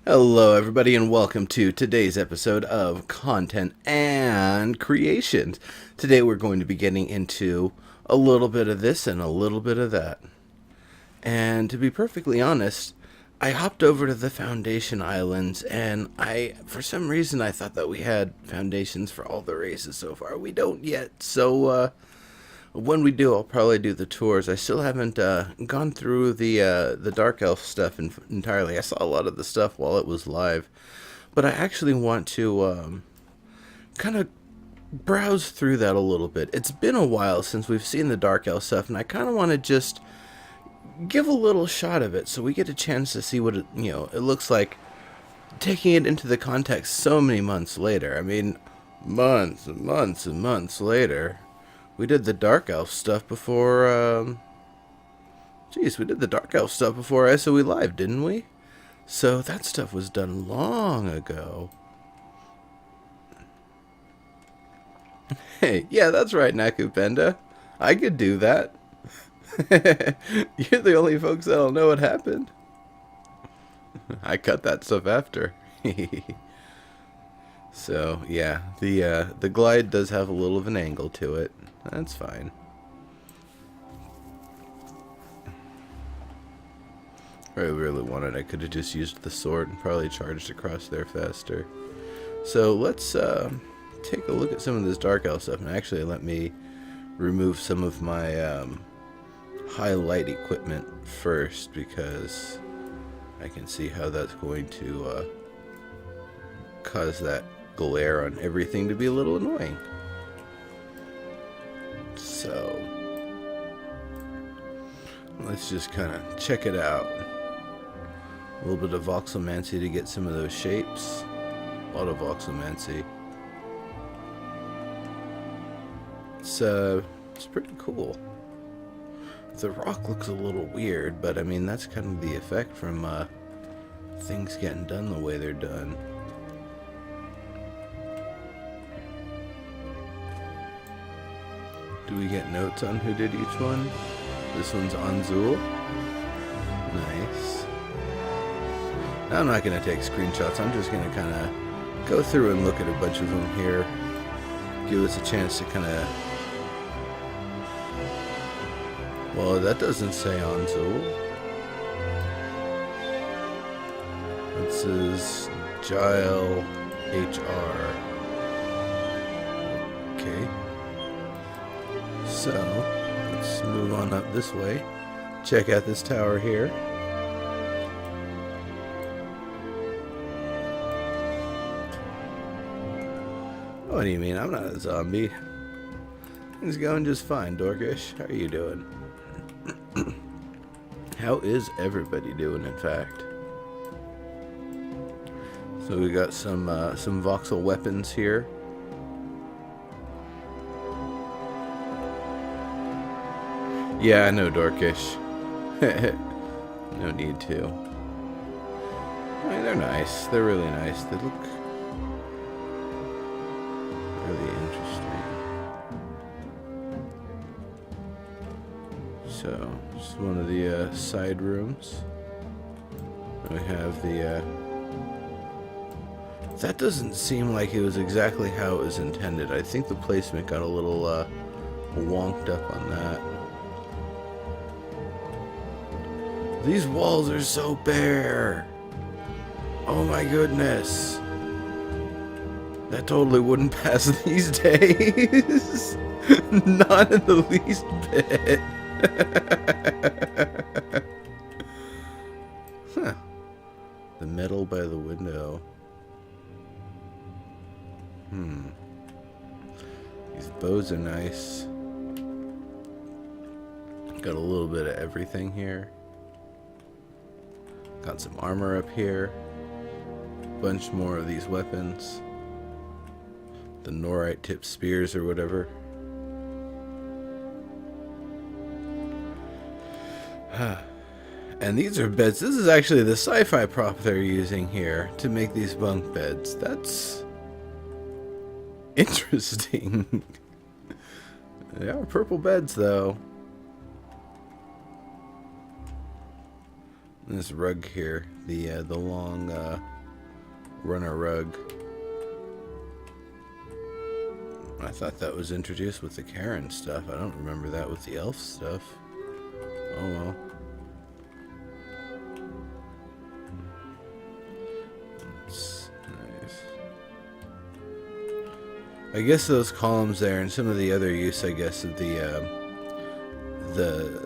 Hello, everybody, and welcome to today's episode of Content and Creations. Today, we're going to be getting into a little bit of this and a little bit of that. And to be perfectly honest, I hopped over to the Foundation Islands, and for some reason, I thought that we had foundations for all the races so far. We don't yet, so when we do, I'll probably do the tours. I still haven't gone through the Dark Elf stuff entirely. I saw a lot of the stuff while it was live, but I actually want to kind of browse through that a little bit. It's been a while since we've seen the Dark Elf stuff, and I kind of want to just give a little shot of it so we get a chance to see what it looks like, taking it into the context so many months later. I mean, months and months and months later. We did the Dark Elf stuff before, we did the Dark Elf stuff before SOE Live, didn't we? So that stuff was done long ago. Hey, yeah, that's right, Nakupenda. I could do that. You're the only folks that'll know what happened. I cut that stuff after. So, yeah, the glide does have a little of an angle to it. That's fine. If I really wanted, I could have just used the sword and probably charged across there faster. So let's take a look at some of this Dark Elf stuff, and actually let me remove some of my highlight equipment first, because I can see how that's going to cause that glare on everything to be a little annoying. So let's just kind of check it out. A little bit of voxelmancy to get some of those shapes. A lot of voxelmancy. It's pretty cool. The rock looks a little weird, but I mean that's kind of the effect from things getting done the way they're done. Do we get notes on who did each one? This one's Anzul. Nice. Now I'm not going to take screenshots. I'm just going to kind of go through and look at a bunch of them here. Give us a chance to kind of... Well, that doesn't say Anzul. It says Gile HR. Okay. So, let's move on up this way. Check out this tower here. What do you mean? I'm not a zombie. Things going just fine, Dorkish. How are you doing? How is everybody doing, in fact? So we got some voxel weapons here. Yeah, I know, Dorkish. No need to. I mean, they're nice. They're really nice. They look really interesting. So, just one of the side rooms. We have the... That doesn't seem like it was exactly how it was intended. I think the placement got a little wonked up on that. These walls are so bare. Oh my goodness. That totally wouldn't pass these days. Not in the least bit. Huh. The metal by the window. These bows are nice. Got a little bit of everything here. Got some armor up here. Bunch more of these weapons. The norite tipped spears or whatever. And these are beds. This is actually the sci-fi prop they're using here to make these bunk beds. That's interesting. They are purple beds though. This rug here, the long runner rug. I thought that was introduced with the Karen stuff. I don't remember that with the elf stuff. Oh well. That's nice. I guess those columns there and some of the other use, I guess, of the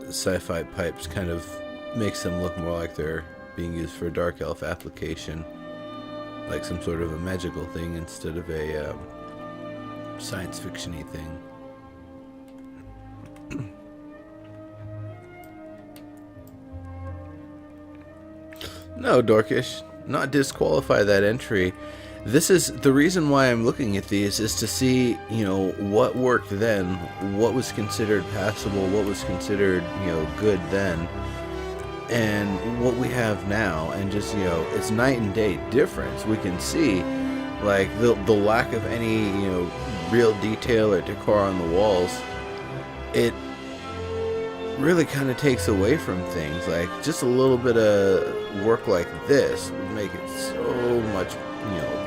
sci-fi pipes kind of makes them look more like they're being used for a dark elf application, like some sort of a magical thing instead of a science fiction-y thing. No, Dorkish, not disqualify that entry. This is the reason why I'm looking at these, is to see, you know, what worked then, what was considered passable, what was considered, you know, good then, and what we have now. And just, you know, it's night and day difference. We can see, like, the lack of any, you know, real detail or decor on the walls. It really kind of takes away from things. Like, just a little bit of work like this would make it so much, you know,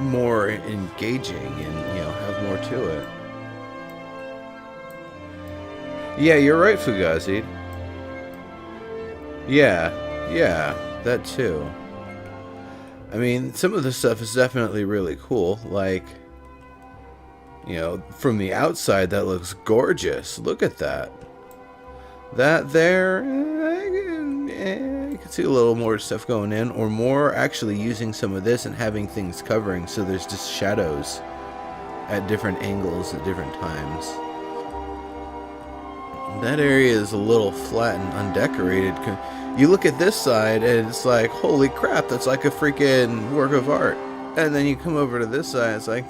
more engaging and, you know, have more to it. Yeah, you're right, Fugazi. Yeah, that too. I mean, some of the stuff is definitely really cool. Like, you know, from the outside, that looks gorgeous. Look at that. That there, I can see a little more stuff going in, or more actually using some of this and having things covering, so there's just shadows at different angles at different times. That area is a little flat and undecorated. You look at this side and it's like, holy crap, that's like a freaking work of art. And then you come over to this side, it's like,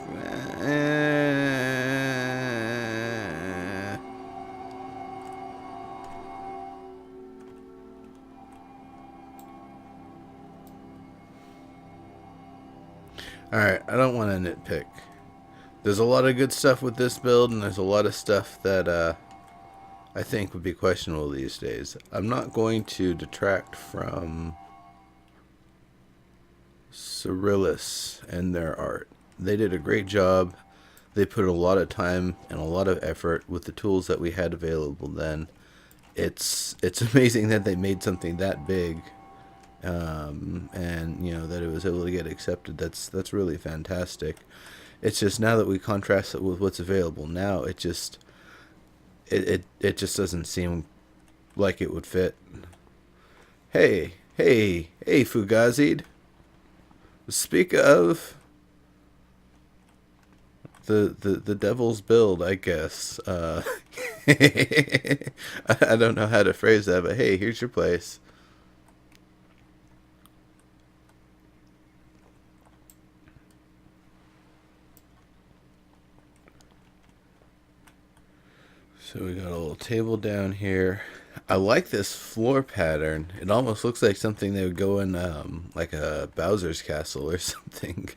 Alright, I don't want to nitpick. There's a lot of good stuff with this build, and there's a lot of stuff that I think would be questionable these days. I'm not going to detract from Cyrilus and their art. They did a great job. They put a lot of time and a lot of effort with the tools that we had available then. It's amazing that they made something that big. And you know that it was able to get accepted. That's really fantastic. It's just now that we contrast it with what's available now, it just doesn't seem like it would fit. Hey, Fugazid. Speak of the devil's build, I guess. I don't know how to phrase that, but hey, here's your place. So we got a little table down here. I like this floor pattern. It almost looks like something that would go in like a Bowser's castle or something.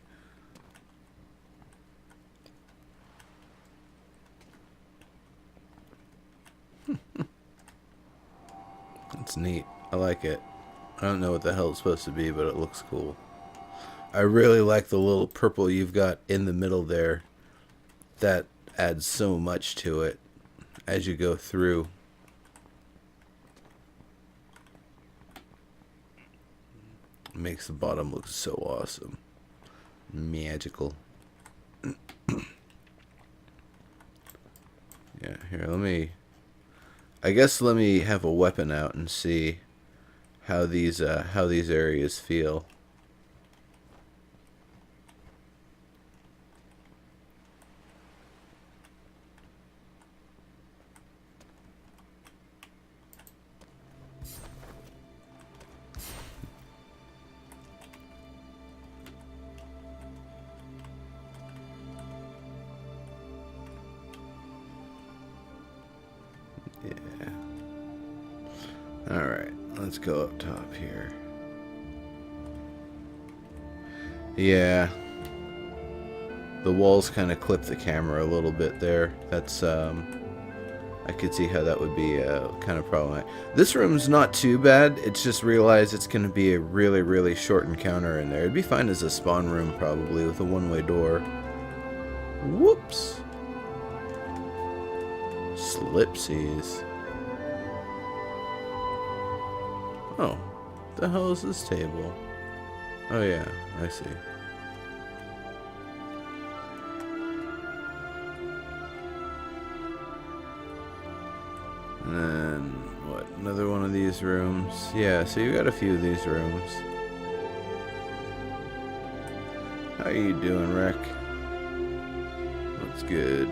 That's neat. I like it. I don't know what the hell it's supposed to be, but it looks cool. I really like the little purple you've got in the middle there. That adds so much to it as you go through. It makes the bottom look so awesome. Magical. Yeah, here, let me have a weapon out and see how these areas feel. Yeah. Alright, let's go up top here. Yeah. The walls kind of clip the camera a little bit there. That's I could see how that would be kind of problematic. This room's not too bad. It's just realized it's going to be a really, really short encounter in there. It'd be fine as a spawn room, probably, with a one-way door. Whoops. Slipsies. Oh, the hell is this table? Oh yeah, I see. And then, what, another one of these rooms? Yeah, so you got a few of these rooms. How you doing, Rick? That's good.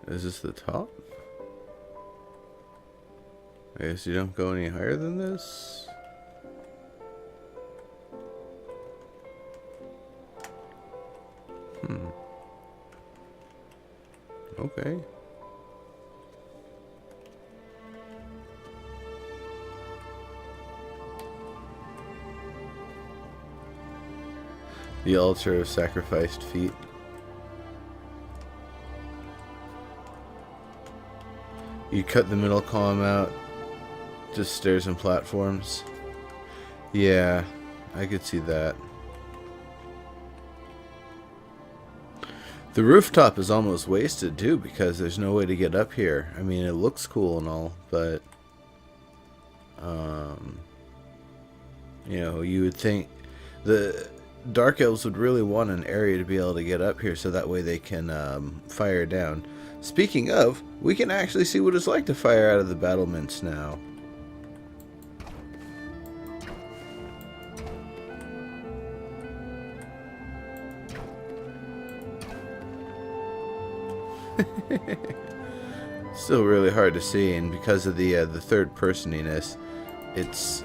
Is this the top? I guess you don't go any higher than this? Okay. The altar of sacrificed feet. You cut the middle column out. Just stairs and platforms. Yeah, I could see that. The rooftop is almost wasted too because there's no way to get up here. I mean, it looks cool and all, but you know, you would think the Dark Elves would really want an area to be able to get up here so that way they can fire down. Speaking of, we can actually see what it's like to fire out of the battlements now. Still really hard to see, and because of the third personiness, it's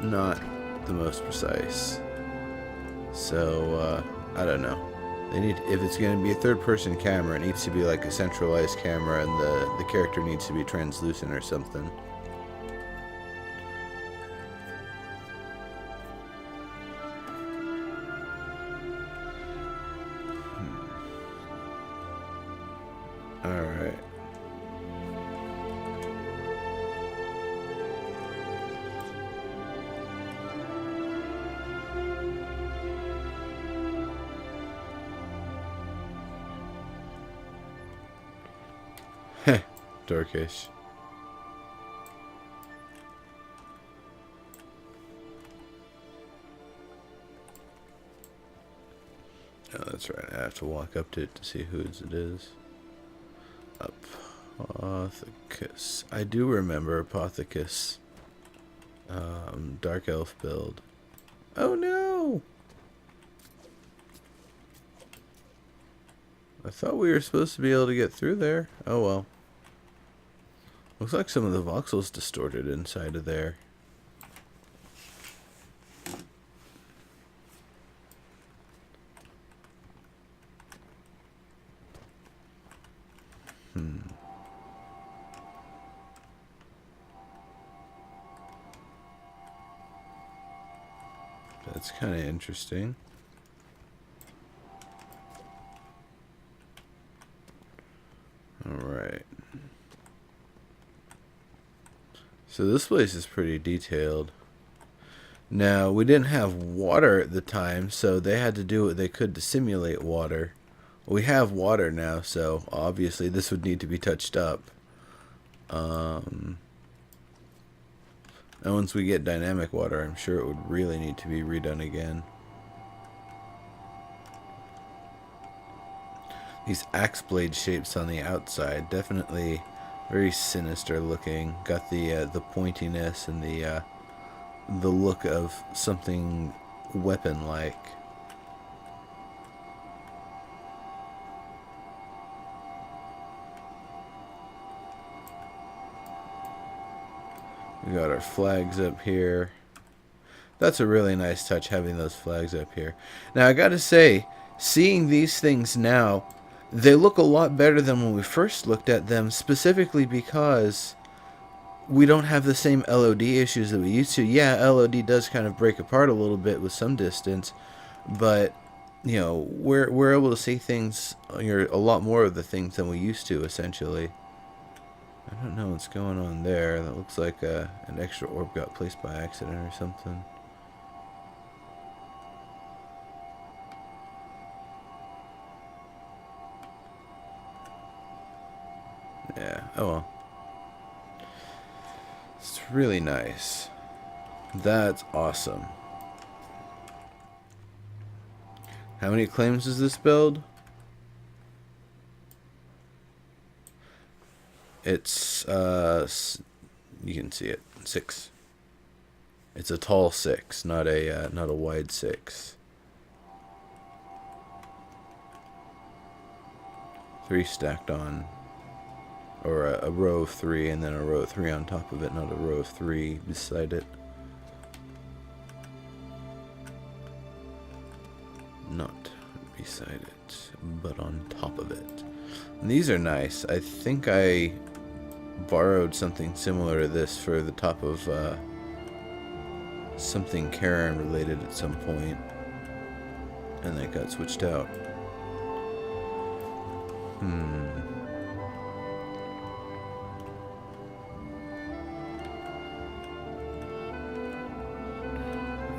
not the most precise. So I don't know. They need, if it's going to be a third person camera, it needs to be like a centralized camera, and the character needs to be translucent or something. Alright. Heh, darkish. Oh, that's right. I have to walk up to it to see whose it is. Apothecus. I do remember Apothecus. Dark Elf build. Oh no! I thought we were supposed to be able to get through there. Oh well. Looks like some of the voxels distorted inside of there. That's kind of interesting. Alright. So this place is pretty detailed. Now, we didn't have water at the time, so they had to do what they could to simulate water. We have water now, so obviously this would need to be touched up. And once we get dynamic water, I'm sure it would really need to be redone again. These axe blade shapes on the outside, definitely very sinister looking. Got the pointiness and the look of something weapon-like. We got our flags up here. That's a really nice touch, having those flags up here. Now, I gotta say, seeing these things now They look a lot better than when we first looked at them, specifically because we don't have the same LOD issues that we used to. Yeah, LOD does kind of break apart a little bit with some distance, but we're able to see things, a lot more of the things than we used to, essentially. I don't know what's going on there. That looks like an extra orb got placed by accident or something. Yeah, oh well. It's really nice. That's awesome. How many claims is this build? It's, you can see it, 6. It's a tall 6, not a wide 6. 3 stacked on, or a row of 3, and then a row of 3 on top of it, not a row of 3 beside it. Not beside it, but on top of it. And these are nice. I think I borrowed something similar to this for the top of something Karen related at some point, and that got switched out.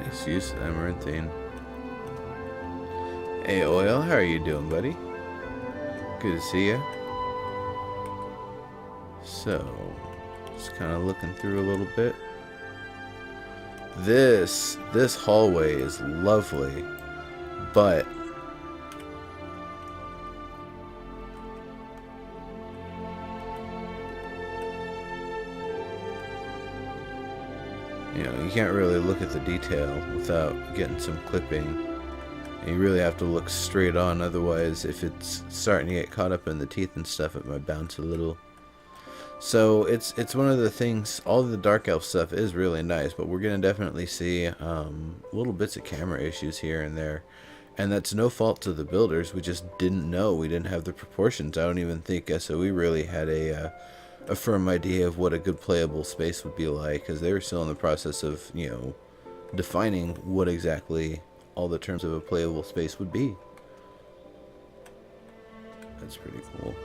Nice use of amaranthine. Hey Oil, how are you doing, buddy? Good to see you. So, just kind of looking through a little bit. This hallway is lovely, but you can't really look at the detail without getting some clipping. And you really have to look straight on, otherwise if it's starting to get caught up in the teeth and stuff, it might bounce a little. So it's one of the things. All of the Dark Elf stuff is really nice, but we're gonna definitely see little bits of camera issues here and there, and that's no fault to the builders. We just didn't know. We didn't have the proportions. I don't even think SOE really had a firm idea of what a good playable space would be like, because they were still in the process of defining what exactly all the terms of a playable space would be. That's pretty cool.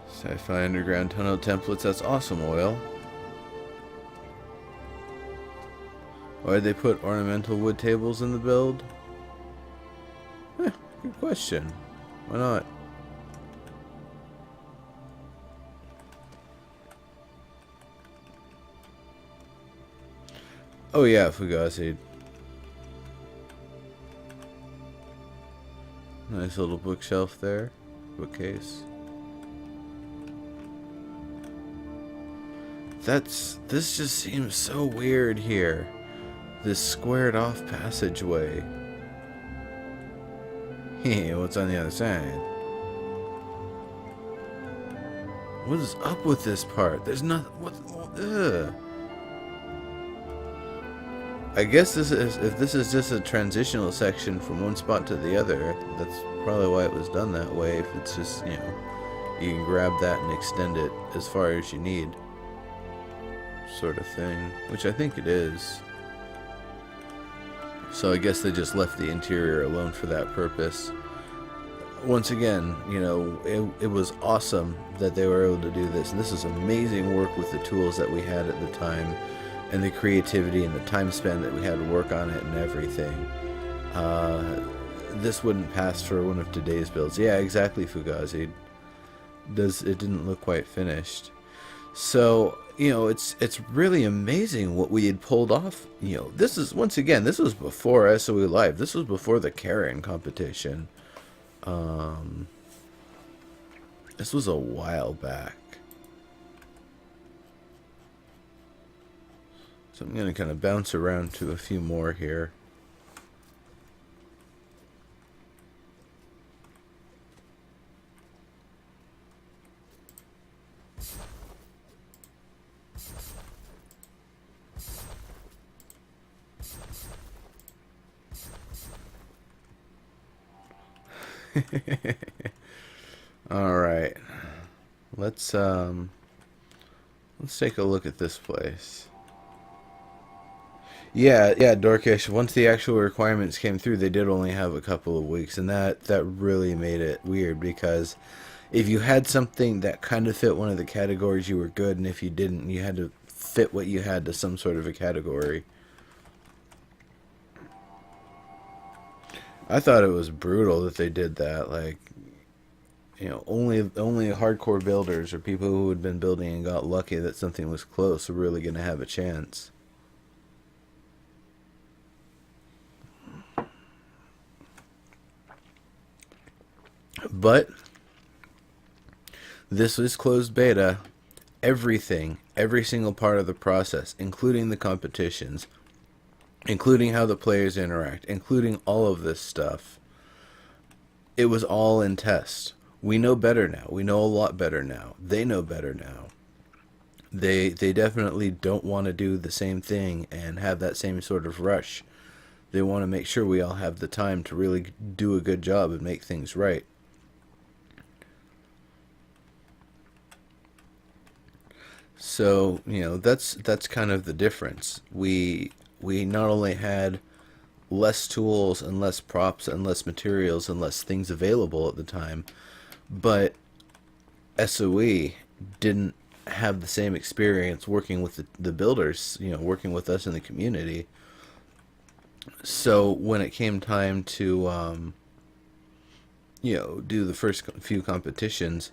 Sci-fi underground tunnel templates, that's awesome, Oil. Why did they put ornamental wood tables in the build? Good question. Why not? Oh yeah, Fugazi. Nice little bookshelf there. Bookcase. This just seems so weird here. This squared off passageway. Hey, what's on the other side? What is up with this part? There's nothing. Ugh. I guess if this is just a transitional section from one spot to the other, that's probably why it was done that way. If it's just, you can grab that and extend it as far as you need, sort of thing, which I think it is. So I guess they just left the interior alone for that purpose. Once again, it was awesome that they were able to do this, and this is amazing work with the tools that we had at the time, and the creativity and the time span that we had to work on it and everything. This wouldn't pass for one of today's builds. Yeah, exactly, Fugazi. It didn't look quite finished. So, it's really amazing what we had pulled off. This is, once again, this was before SOE Live. This was before the Karen competition. This was a while back. So I'm going to kind of bounce around to a few more here. All right. Let's let's take a look at this place. Yeah, Dorkish. Once the actual requirements came through, they did only have a couple of weeks, and that really made it weird because if you had something that kind of fit one of the categories, you were good, and if you didn't, you had to fit what you had to some sort of a category. I thought it was brutal that they did that. Like, only hardcore builders or people who had been building and got lucky that something was close are really going to have a chance. But this was closed beta. Everything, every single part of the process, including the competitions, including how the players interact, including all of this stuff, it was all in test. We know better now. We know a lot better now. They know better now. They definitely don't want to do the same thing and have that same sort of rush. They want to make sure we all have the time to really do a good job and make things right. So, that's kind of the difference. We not only had less tools and less props and less materials and less things available at the time, but SOE didn't have the same experience working with the builders, working with us in the community. So when it came time to, do the first few competitions,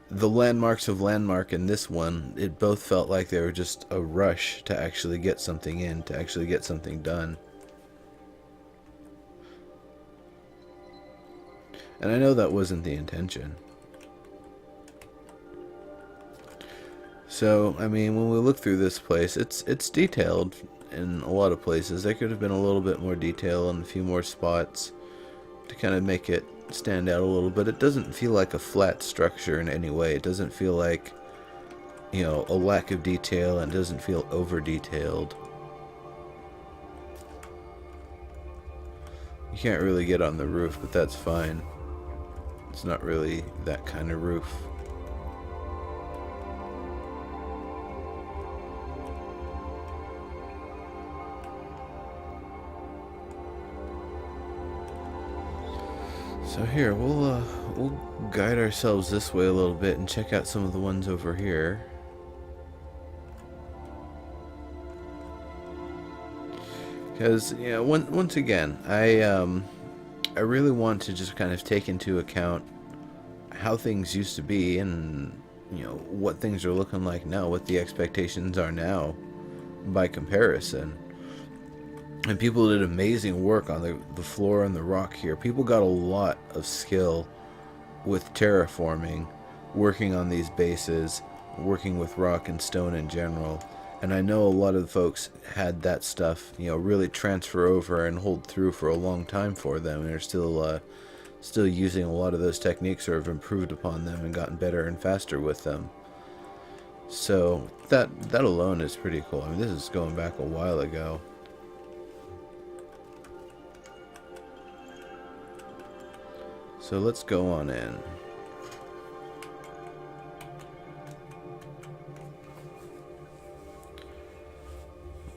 the landmarks of Landmark and this one, it both felt like they were just a rush to actually get something in, to actually get something done. And I know that wasn't the intention. So, I mean, when we look through this place, it's detailed in a lot of places. There could have been a little bit more detail in a few more spots to kind of make it stand out a little, but it doesn't feel like a flat structure in any way. It doesn't feel like, a lack of detail, and doesn't feel over detailed. You can't really get on the roof, but that's fine. It's not really that kind of roof. So here, we'll guide ourselves this way a little bit and check out some of the ones over here. Because, once again, I really want to just kind of take into account how things used to be and, what things are looking like now, what the expectations are now by comparison. And people did amazing work on the floor and the rock here. People got a lot of skill with terraforming, working on these bases, working with rock and stone in general. And I know a lot of the folks had that stuff, really transfer over and hold through for a long time for them, and are still using a lot of those techniques, or have improved upon them and gotten better and faster with them. So that alone is pretty cool. I mean, this is going back a while ago. So let's go on in.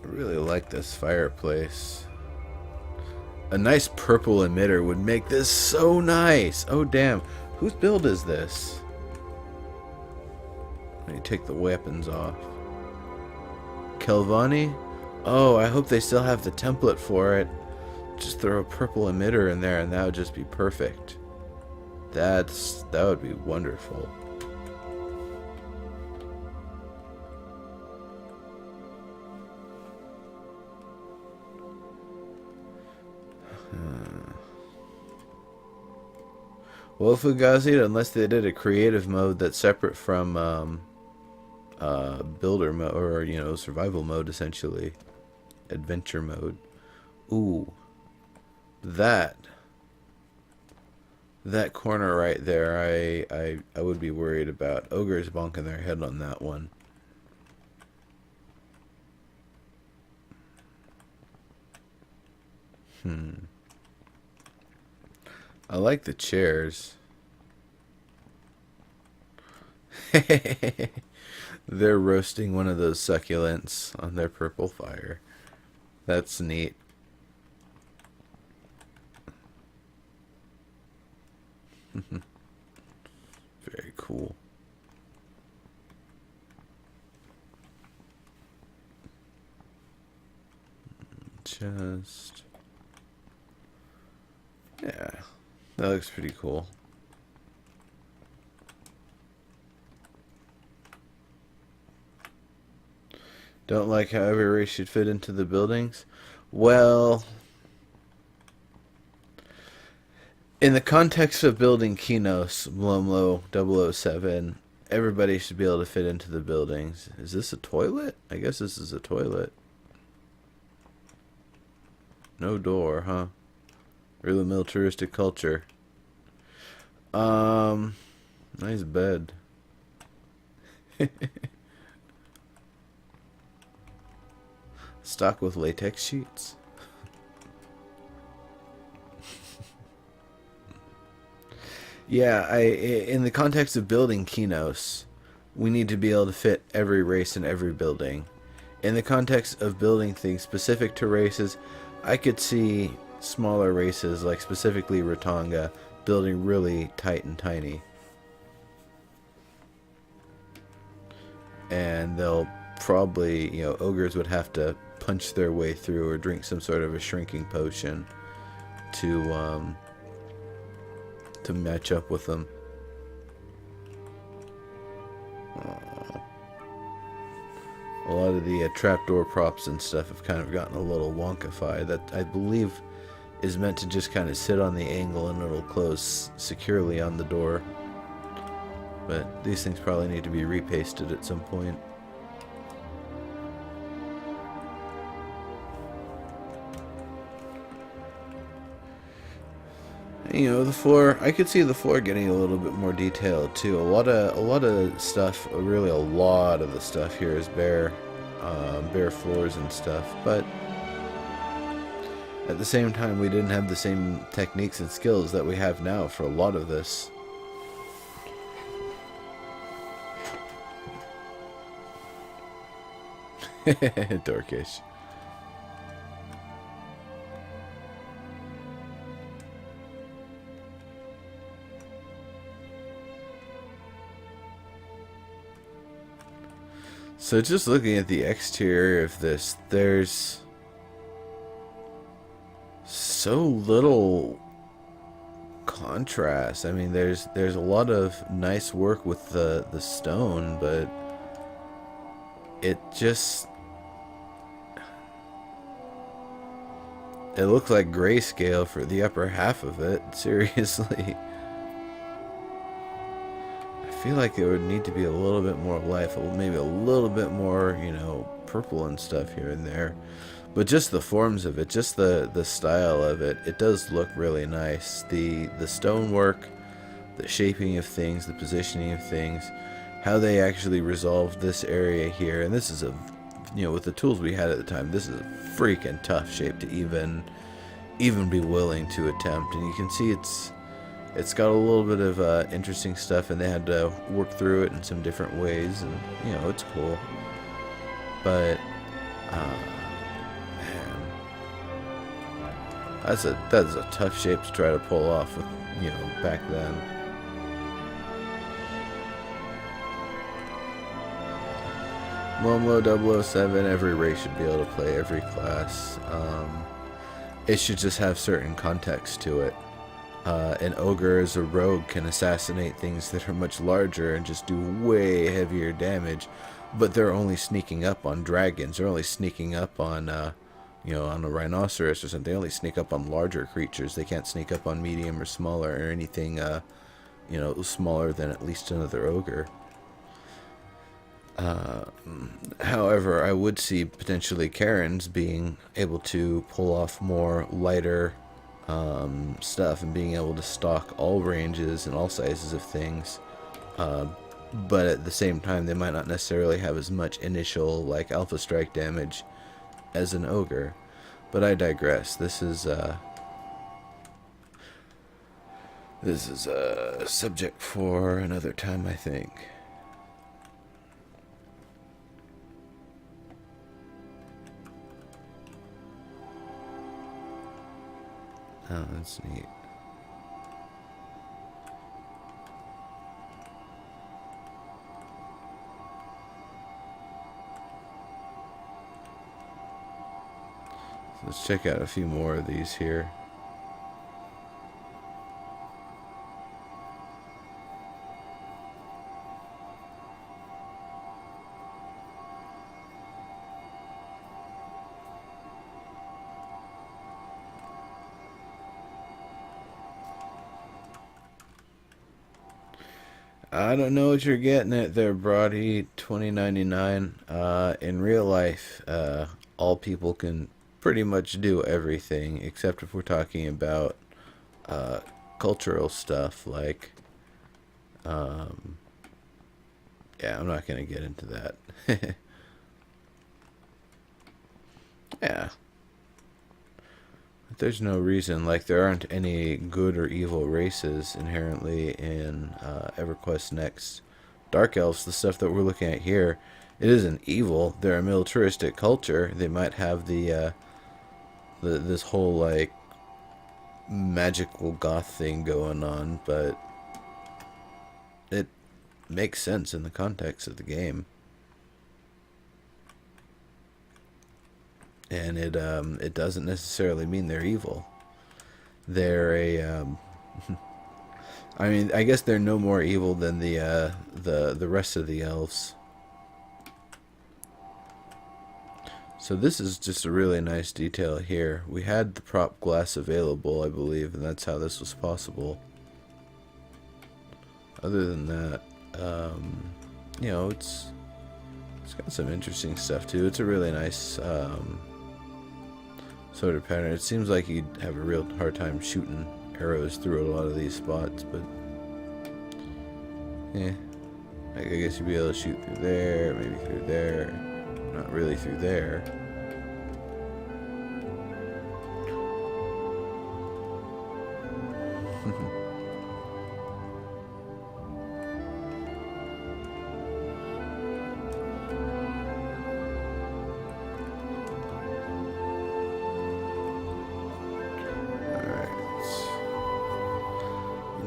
I really like this fireplace. A nice purple emitter would make this so nice. Oh damn, whose build is this? Let me take the weapons off. Kelvani? Oh, I hope they still have the template for it. Just throw a purple emitter in there and that would just be perfect. That would be wonderful. Well, Fugazi, unless they did a creative mode that's separate from builder mode, or survival mode, essentially, adventure mode. Ooh, that corner right there, I would be worried about. Ogres bonking their head on that one. I like the chairs. They're roasting one of those succulents on their purple fire. That's neat. Very cool. Just... yeah, that looks pretty cool. Don't like how every race should fit into the buildings? Well, in the context of building Kinos, Blomlo 007, everybody should be able to fit into the buildings. Is this a toilet? I guess this is a toilet. No door, huh? Really militaristic culture. Nice bed. Stock with latex sheets. Yeah, in the context of building Kinos, we need to be able to fit every race in every building. In the context of building things specific to races, I could see smaller races, like specifically Rotanga, building really tight and tiny. And they'll probably, ogres would have to punch their way through or drink some sort of a shrinking potion to match up with them. Aww. A lot of the trapdoor props and stuff have kind of gotten a little wonkified. That, I believe, is meant to just kind of sit on the angle and it'll close securely on the door. But these things probably need to be repasted at some point. The floor, I could see the floor getting a little bit more detailed too. A lot of stuff, really a lot of the stuff here is bare floors and stuff, but at the same time we didn't have the same techniques and skills that we have now for a lot of this. Dorkish. So just looking at the exterior of this, there's so little contrast. I mean, there's a lot of nice work with the stone, but it looks like grayscale for the upper half of it. Seriously. I feel like there would need to be a little bit more life, maybe a little bit more, purple and stuff here and there. But just the forms of it, just the style of it, it does look really nice. The stonework, the shaping of things, the positioning of things, how they actually resolved this area here. And this is with the tools we had at the time, this is a freaking tough shape to even be willing to attempt. And you can see it's got a little bit of interesting stuff, and they had to work through it in some different ways, and it's cool. But man, that's a tough shape to try to pull off with back then. Momo 007, every race should be able to play every class. It should just have certain context to it. An ogre as a rogue can assassinate things that are much larger and just do way heavier damage, but they're only sneaking up on dragons. They're only sneaking up on, on a rhinoceros or something. They only sneak up on larger creatures. They can't sneak up on medium or smaller or anything, smaller than at least another ogre. However, I would see potentially Karens being able to pull off more lighter stuff and being able to stock all ranges and all sizes of things, but at the same time they might not necessarily have as much initial alpha strike damage as an ogre. But I digress. This is This is a subject for another time, I think. Oh, that's neat. So let's check out a few more of these here. I don't know what you're getting at there, Brody. 2099. In real life, all people can pretty much do everything, except if we're talking about uh, cultural stuff. Like, um, yeah, I'm not gonna get into that. Yeah, there's no reason. Like, there aren't any good or evil races inherently in EverQuest Next. Dark Elves, the stuff that we're looking at here, it isn't evil. They're a militaristic culture. They might have this whole like magical goth thing going on, but it makes sense in the context of the game. And it doesn't necessarily mean they're evil. They're a I mean, I guess they're no more evil than the rest of the elves. So this is just a really nice detail here. We had the prop glass available, I believe, and that's how this was possible. Other than that, you know, it's got some interesting stuff too. It's a really nice sort of pattern. It seems like you'd have a real hard time shooting arrows through a lot of these spots, but yeah, I guess you'd be able to shoot through there, maybe through there, not really through there.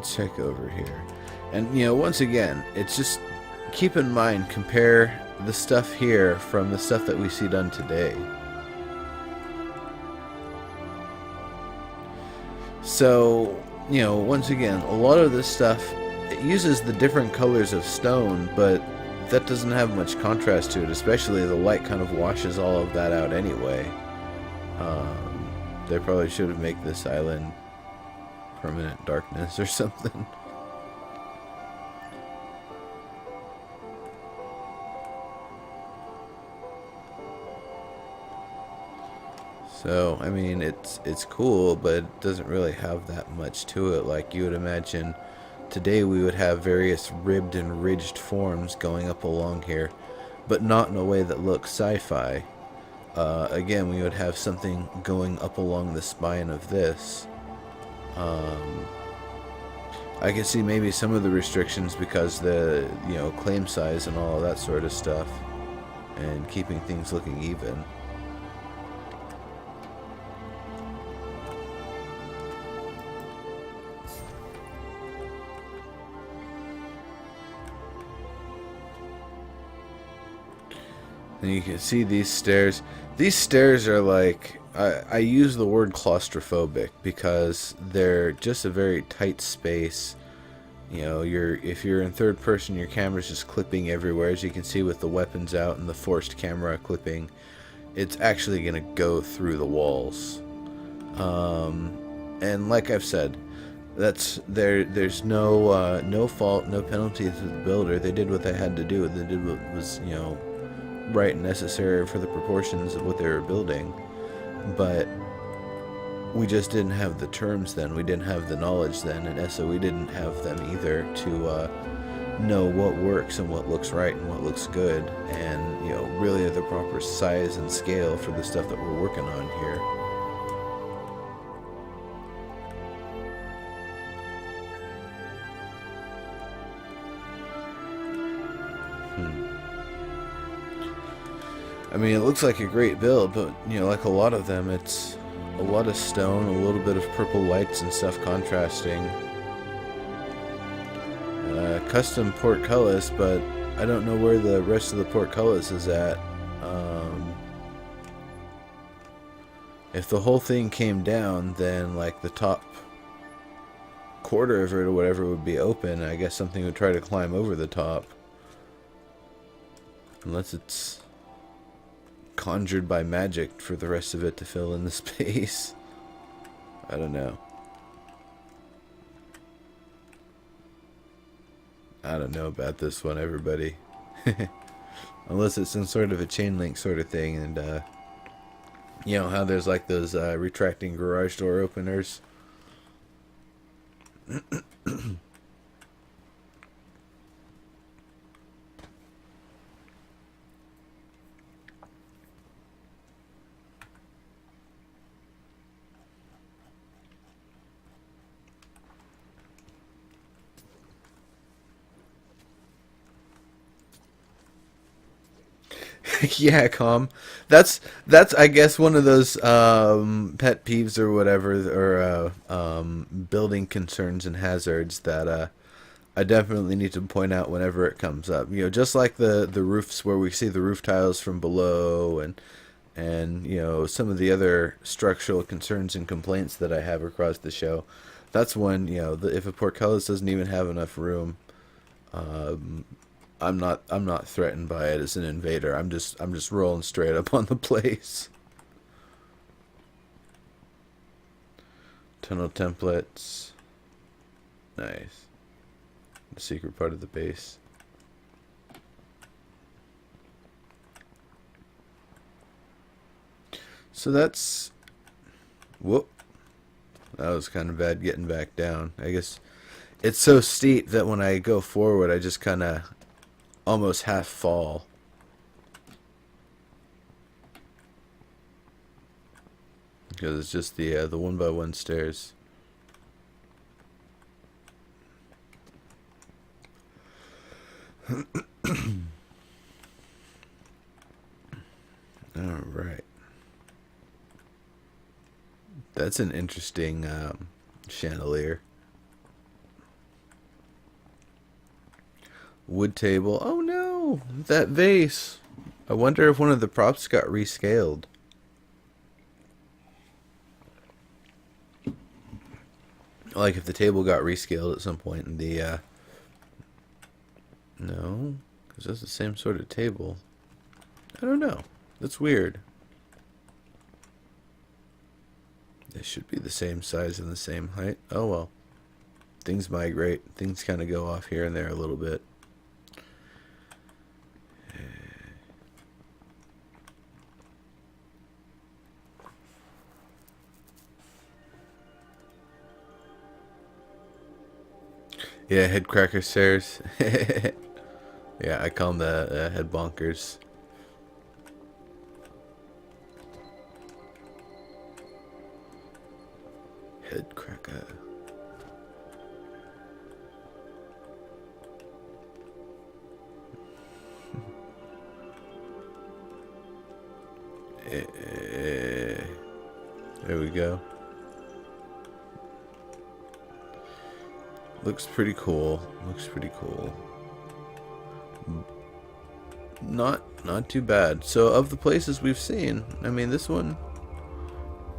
Check over here, and you know, once again, it's just keep in mind, compare the stuff here from the stuff that we see done today. So, you know, once again, a lot of this stuff, it uses the different colors of stone, but that doesn't have much contrast to it, especially the light kind of washes all of that out anyway. They probably should have made this island permanent darkness or something. So, I mean, it's cool, but it doesn't really have that much to it. Like you would imagine today we would have various ribbed and ridged forms going up along here, but not in a way that looks sci-fi. Again, we would have something going up along the spine of this. I can see maybe some of the restrictions because the, you know, claim size and all of that sort of stuff, and keeping things looking even. And you can see these stairs. These stairs are like, I use the word claustrophobic because they're just a very tight space. You know, if you're in third person, your camera's just clipping everywhere, as you can see with the weapons out and the forced camera clipping. It's actually going to go through the walls. And like I've said, there's no fault, no penalty to the builder. They did what they had to do. They did what was, you know, right and necessary for the proportions of what they were building. But we just didn't have the terms then. We didn't have the knowledge then, and so we didn't have them either to know what works and what looks right and what looks good, and, you know, really the proper size and scale for the stuff that we're working on here. I mean, it looks like a great build, but, you know, like a lot of them, it's a lot of stone, a little bit of purple lights and stuff contrasting. Custom portcullis, but I don't know where the rest of the portcullis is at. If the whole thing came down, then, like, the top quarter of it or whatever would be open. I guess something would try to climb over the top. Unless it's conjured by magic for the rest of it to fill in the space. I don't know. I don't know about this one, everybody. Unless it's some sort of a chain link sort of thing, and you know how there's like those retracting garage door openers. Yeah, calm. That's I guess one of those pet peeves or whatever, or building concerns and hazards that I definitely need to point out whenever it comes up. You know, just like the roofs where we see the roof tiles from below, and you know some of the other structural concerns and complaints that I have across the show. That's when, you know, if a portcullis doesn't even have enough room. I'm not threatened by it as an invader. I'm just rolling straight up on the place. Tunnel templates. Nice. The secret part of the base. So that's... Whoop. That was kind of bad getting back down. I guess it's so steep that when I go forward, I just kind of almost half fall. Because it's just the 1x1 stairs. Alright. That's an interesting chandelier. Wood table. Oh no! That vase! I wonder if one of the props got rescaled. Like if the table got rescaled at some point in the... No, because that's the same sort of table. I don't know. That's weird. They should be the same size and the same height. Oh well. Things migrate. Things kind of go off here and there a little bit. Yeah, head cracker stairs. Yeah, I call them the head bonkers. Head cracker. There we go. Looks pretty cool. Looks pretty cool. Not too bad. So of the places we've seen, I mean, this one,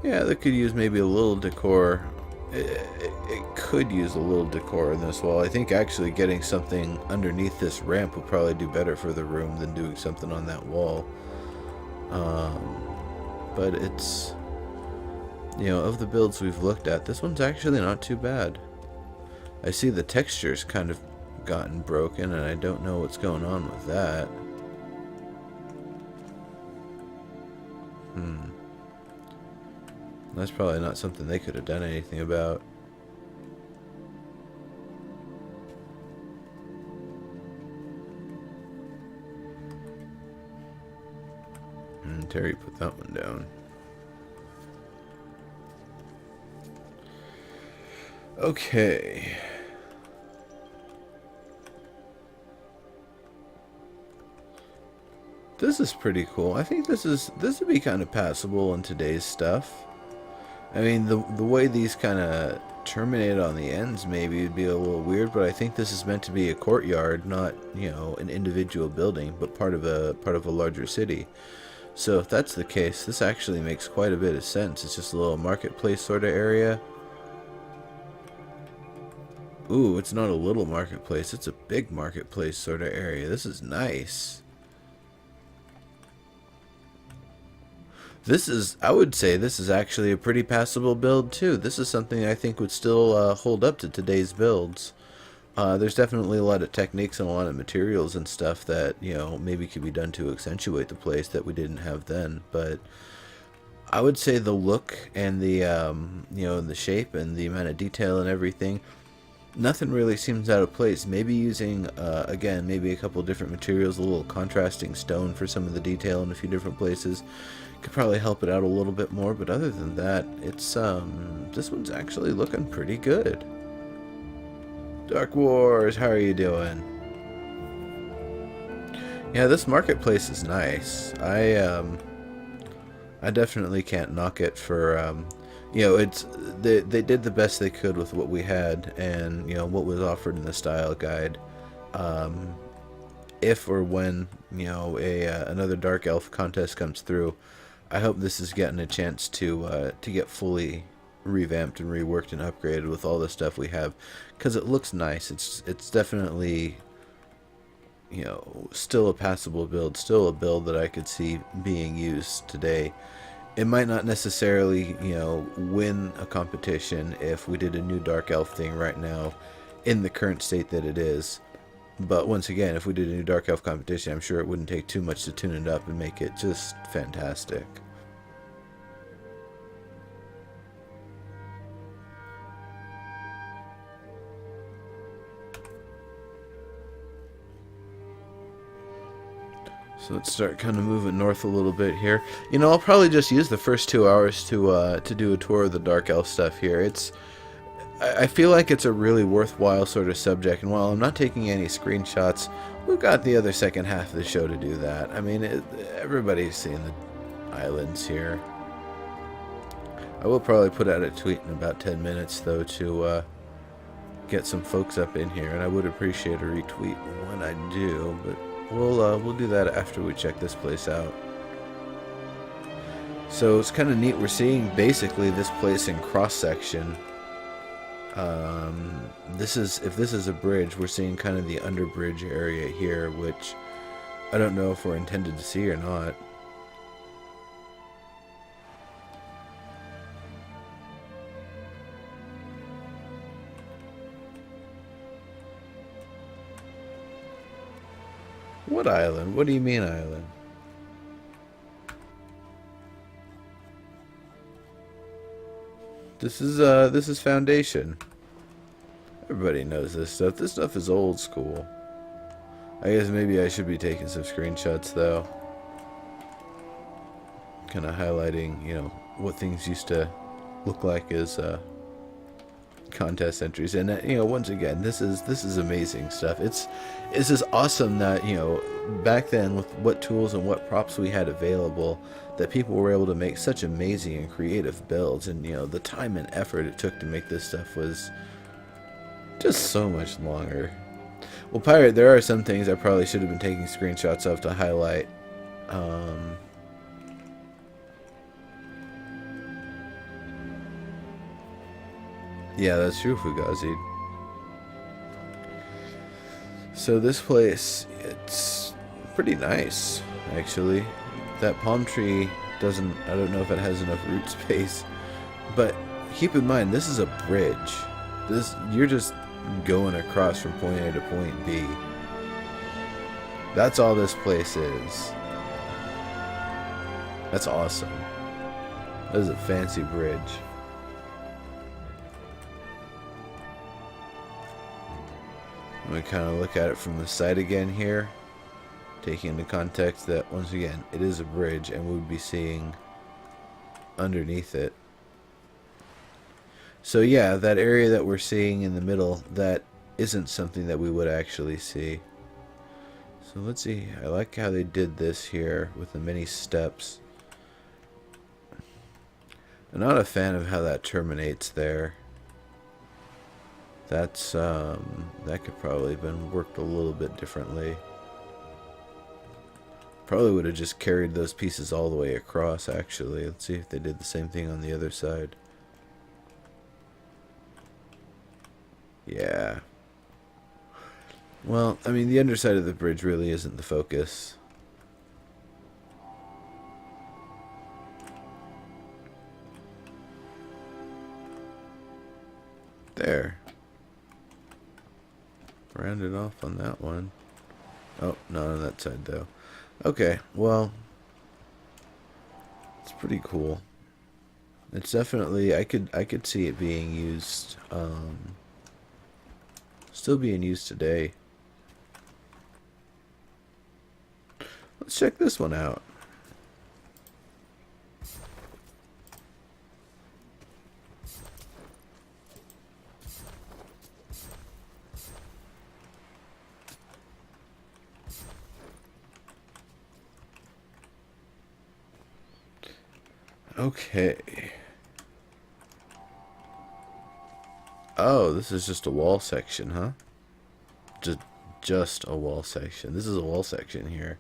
yeah, that could use maybe a little decor. It could use a little decor in this wall. I think actually getting something underneath this ramp would probably do better for the room than doing something on that wall. But it's, you know, of the builds we've looked at, this one's actually not too bad. I see the texture's kind of gotten broken, and I don't know what's going on with that. That's probably not something they could have done anything about. And Terry put that one down. Okay. This is pretty cool. I think this would be kind of passable in today's stuff. I mean, the way these kind of terminate on the ends maybe would be a little weird, but I think this is meant to be a courtyard, not, you know, an individual building, but part of a larger city. So if that's the case, this actually makes quite a bit of sense. It's just a little marketplace sort of area. Ooh, it's not a little marketplace, it's a big marketplace sort of area. This is nice. This is, I would say this is actually a pretty passable build too. This is something I think would still hold up to today's builds. There's definitely a lot of techniques and a lot of materials and stuff that, you know, maybe could be done to accentuate the place that we didn't have then. But I would say the look and the, you know, the shape and the amount of detail and everything, nothing really seems out of place. Maybe using, again, maybe a couple different materials, a little contrasting stone for some of the detail in a few different places could probably help it out a little bit more. But other than that, it's, this one's actually looking pretty good. Dark Wars, how are you doing? Yeah, this marketplace is nice. I definitely can't knock it for, you know, it's they did the best they could with what we had and, you know, what was offered in the style guide. If or when, you know, another Dark Elf contest comes through, I hope this is getting a chance to get fully revamped and reworked and upgraded with all the stuff we have, because it looks nice. It's definitely, you know, still a passable build, still a build that I could see being used today. It might not necessarily, you know, win a competition if we did a new Dark Elf thing right now in the current state that it is. But once again, if we did a new Dark Elf competition, I'm sure it wouldn't take too much to tune it up and make it just fantastic. So let's start kind of moving north a little bit here. You know, I'll probably just use the first 2 hours to do a tour of the Dark Elf stuff here. I feel like it's a really worthwhile sort of subject, and while I'm not taking any screenshots, we've got the other second half of the show to do that. I mean, everybody's seeing the islands here. I will probably put out a tweet in about 10 minutes, though, to get some folks up in here, and I would appreciate a retweet when I do, but we'll do that after we check this place out. So it's kind of neat. We're seeing basically this place in cross section. If this is a bridge, we're seeing kind of the underbridge area here, which I don't know if we're intended to see or not. What island? What do you mean island? This is Foundation. Everybody knows this stuff. This stuff is old school. I guess maybe I should be taking some screenshots though. Kind of highlighting, you know, what things used to look like as contest entries. And you know, once again, this is amazing stuff. It's just awesome that, you know, back then with what tools and what props we had available, that people were able to make such amazing and creative builds. And, you know, the time and effort it took to make this stuff was just so much longer. Well, Pirate, there are some things I probably should have been taking screenshots of to highlight. Yeah, that's true, Fugazi. So this place, it's pretty nice, actually. That palm tree doesn't, I don't know if it has enough root space, but keep in mind, this is a bridge. You're just going across from point A to point B. That's all this place is. That's awesome. That is a fancy bridge. I'm going to kind of look at it from the side again here, taking into context that, once again, it is a bridge and we would be seeing underneath it. So yeah, that area that we're seeing in the middle, that isn't something that we would actually see. So let's see. I like how they did this here with the many steps. I'm not a fan of how that terminates there. That's that could probably have been worked a little bit differently. Probably would have just carried those pieces all the way across, actually. Let's see if they did the same thing on the other side. Yeah. Well, I mean, the underside of the bridge really isn't the focus. There. Rounded off on that one. Oh, not on that side, though. Okay, well, it's pretty cool. It's definitely, I could see it being used, still being used today. Let's check this one out. Okay. Oh, this is just a wall section, huh? Just a wall section. This is a wall section here.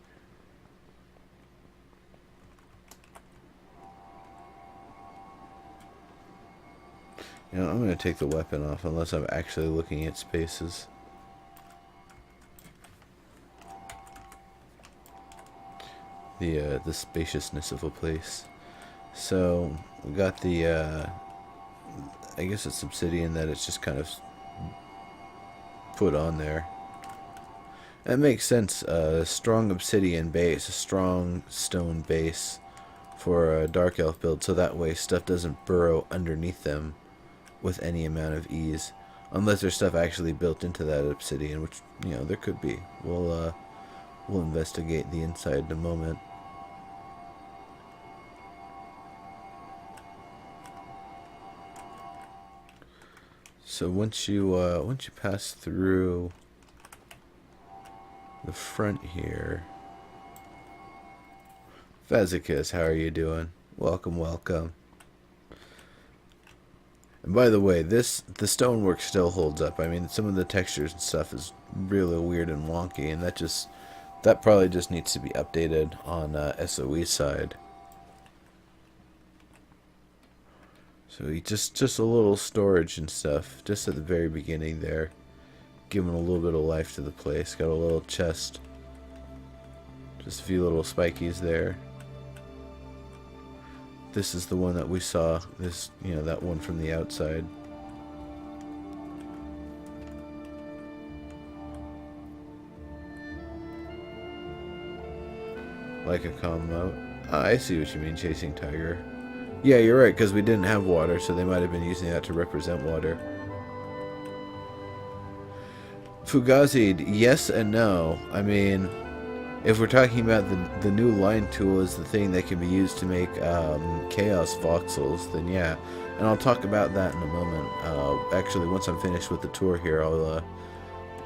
You know, I'm going to take the weapon off unless I'm actually looking at spaces. The spaciousness of a place. So, we got the, I guess it's obsidian that it's just kind of put on there. That makes sense. A strong obsidian base, a strong stone base for a dark elf build, so that way stuff doesn't burrow underneath them with any amount of ease, unless there's stuff actually built into that obsidian, which, you know, there could be. We'll investigate the inside in a moment. So once you pass through the front here, Fazicus, how are you doing? Welcome, welcome. And by the way, the stonework still holds up. I mean, some of the textures and stuff is really weird and wonky, and that probably just needs to be updated on SOE's side. So just a little storage and stuff, just at the very beginning there, giving a little bit of life to the place. Got a little chest, just a few little spikies there. This is the one that we saw. This, you know, that one from the outside. Like a calm moat. Ah, I see what you mean, chasing tiger. Yeah, you're right, because we didn't have water, so they might have been using that to represent water. Fugazi, yes and no. I mean, if we're talking about the new line tool is the thing that can be used to make chaos voxels, then yeah. And I'll talk about that in a moment. Actually, once I'm finished with the tour here, I'll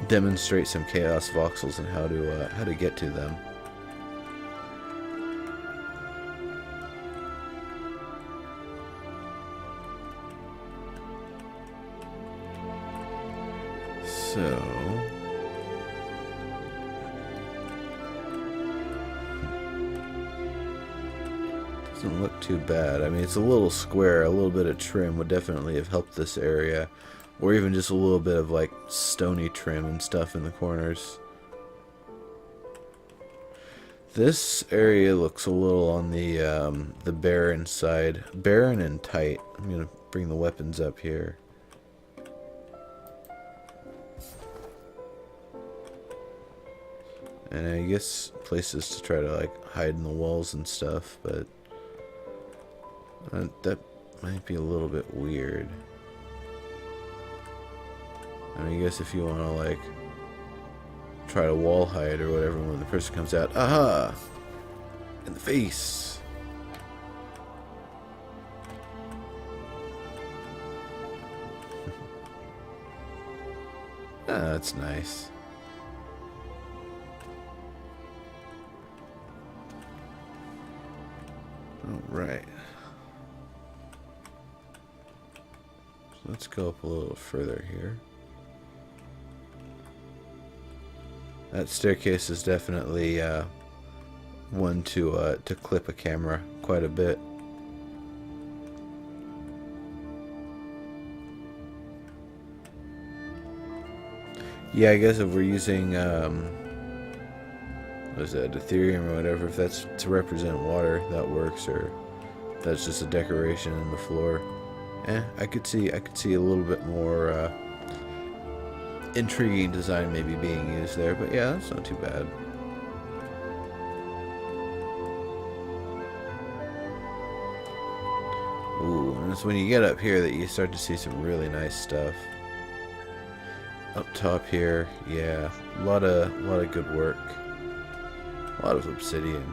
demonstrate some chaos voxels and how to get to them. So, doesn't look too bad. I mean, it's a little square. A little bit of trim would definitely have helped this area, or even just a little bit of like stony trim and stuff in the corners. This area looks a little on the barren side, barren and tight. I'm gonna bring the weapons up here. And I guess places to try to like hide in the walls and stuff, but that might be a little bit weird. I mean, I guess if you want to like try to wall hide or whatever when the person comes out, aha, in the face. Ah, that's nice. Right. So let's go up a little further here. That staircase is definitely one to clip a camera quite a bit. Yeah, I guess if we're using what is that, Ethereum or whatever, if that's to represent water, that works, or if that's just a decoration in the floor. I could see a little bit more intriguing design maybe being used there, but yeah, that's not too bad. Ooh, and it's when you get up here that you start to see some really nice stuff. Up top here, yeah, a lot of good work. A lot of obsidian.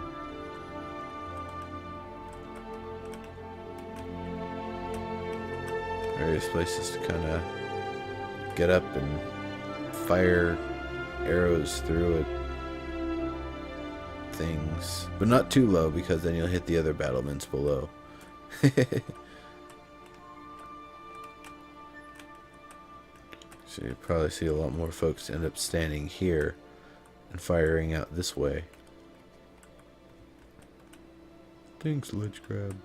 Various places to kind of get up and fire arrows through it. Things, but not too low because then you'll hit the other battlements below. So you probably see a lot more folks end up standing here and firing out this way. Thanks, Lich Crab.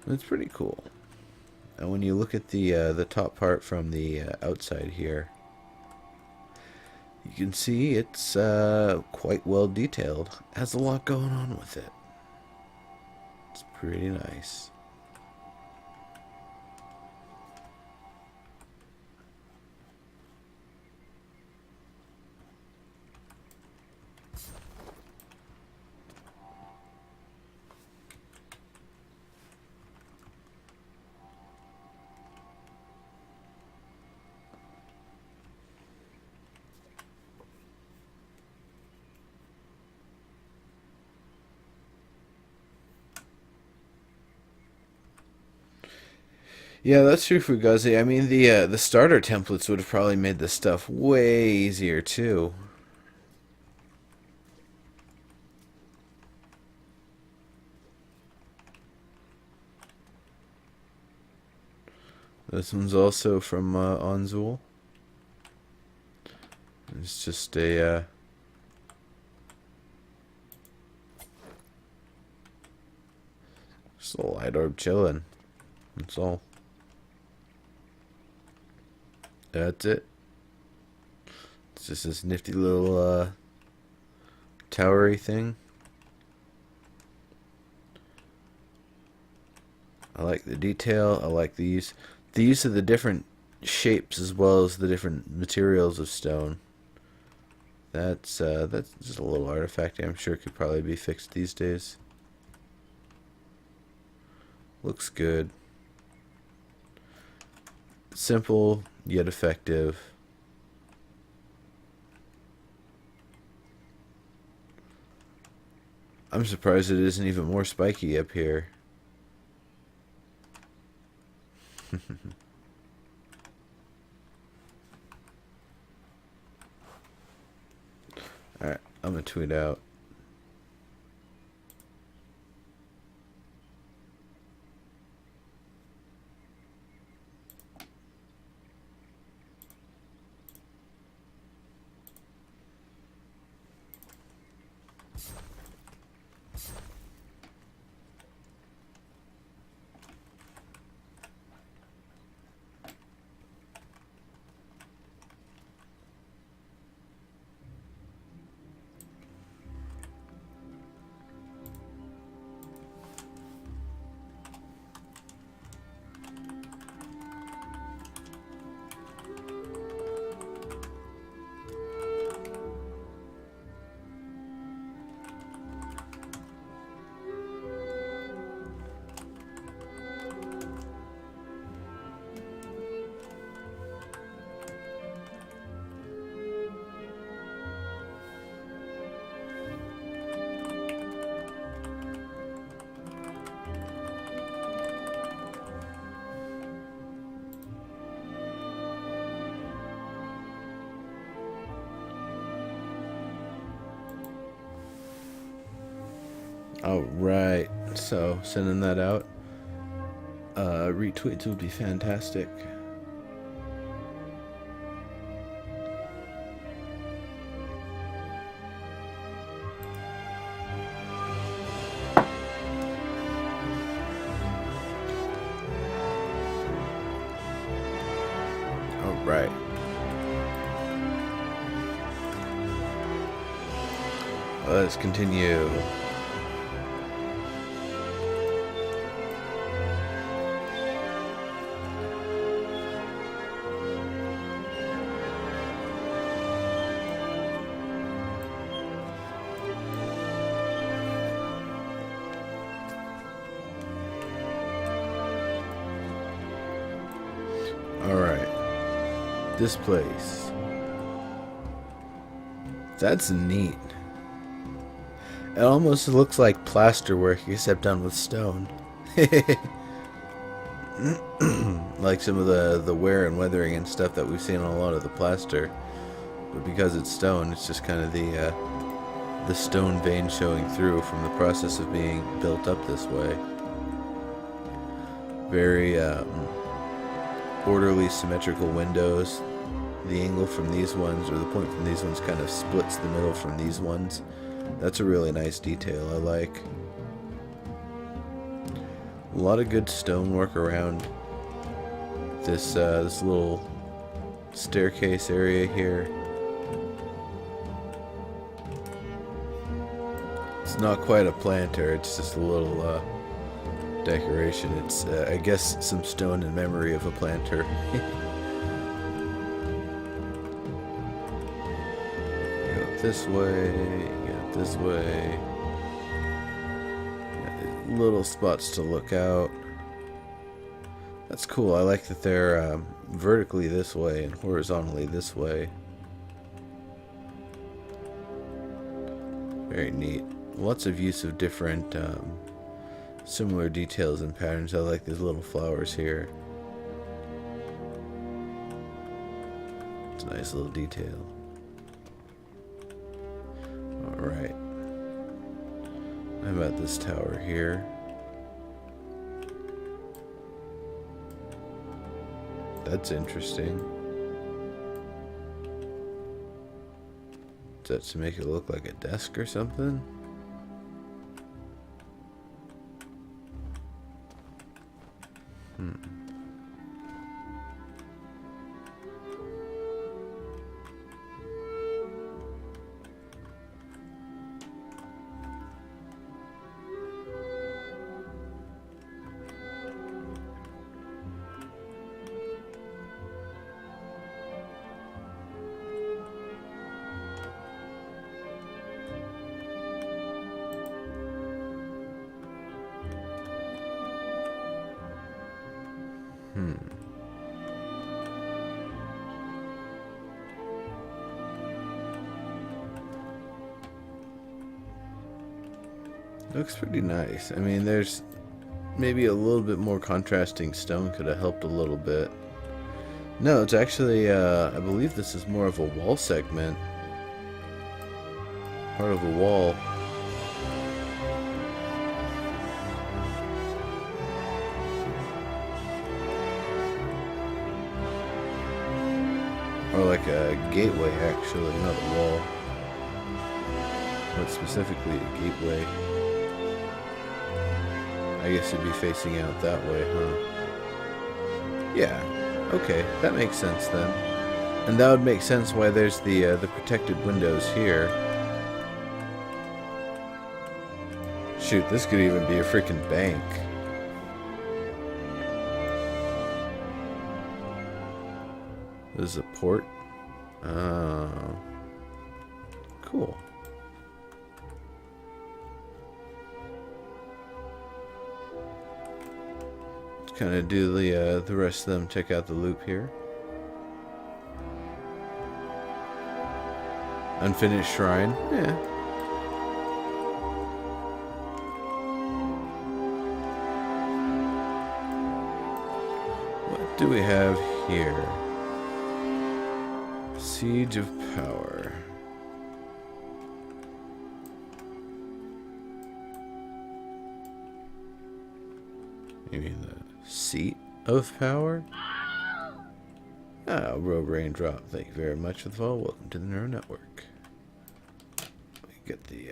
It's pretty cool. And when you look at the top part from the outside here, you can see it's quite well detailed. Has a lot going on with it. It's pretty nice. Yeah, that's true, Fugazi. I mean, the starter templates would have probably made this stuff way easier too. This one's also from Onzul. It's just a just a light orb chilling. That's all. That's it. It's just this nifty little towery thing. I like the detail. I like the use of the different shapes as well as the different materials of stone. That's just a little artifact I'm sure could probably be fixed these days. Looks good. Simple yet effective. I'm surprised it isn't even more spiky up here. Alright, I'm gonna tweet out. All right. So sending that out. Retweets would be fantastic. All right. Let's continue. All right. This place. That's neat. It almost looks like plasterwork, except done with stone. Like some of the wear and weathering and stuff that we've seen on a lot of the plaster. But because it's stone, it's just kind of the stone vein showing through from the process of being built up this way. Very orderly, symmetrical windows. The angle from these ones, or the point from these ones, kind of splits the middle from these ones. That's a really nice detail I like. A lot of good stonework around this this little staircase area here. It's not quite a planter, it's just a little decoration. It's I guess some stone in memory of a planter. This way, yeah, this way. Yeah, little spots to look out. That's cool. I like that they're vertically this way and horizontally this way. Very neat. Lots of use of different similar details and patterns. I like these little flowers here. It's a nice little detail. Alright. How about this tower here? That's interesting. Is that to make it look like a desk or something? Looks pretty nice. I mean, there's maybe a little bit more contrasting stone could have helped a little bit. No, it's actually, I believe this is more of a wall segment. Part of a wall. Or like a gateway, actually, not a wall. But specifically a gateway. I guess it'd be facing out that way, huh? Yeah. Okay, that makes sense then. And that would make sense why there's the protected windows here. Shoot, this could even be a freaking bank. This is a port. Oh. Cool. Let's kind of do the rest of them. Check out the loop here. Unfinished shrine. Yeah. What do we have here? Siege of Power. You mean the seat of power? Ah, Robe Raindrop, thank you very much for the follow. Welcome to the Neural Network. Let me get the,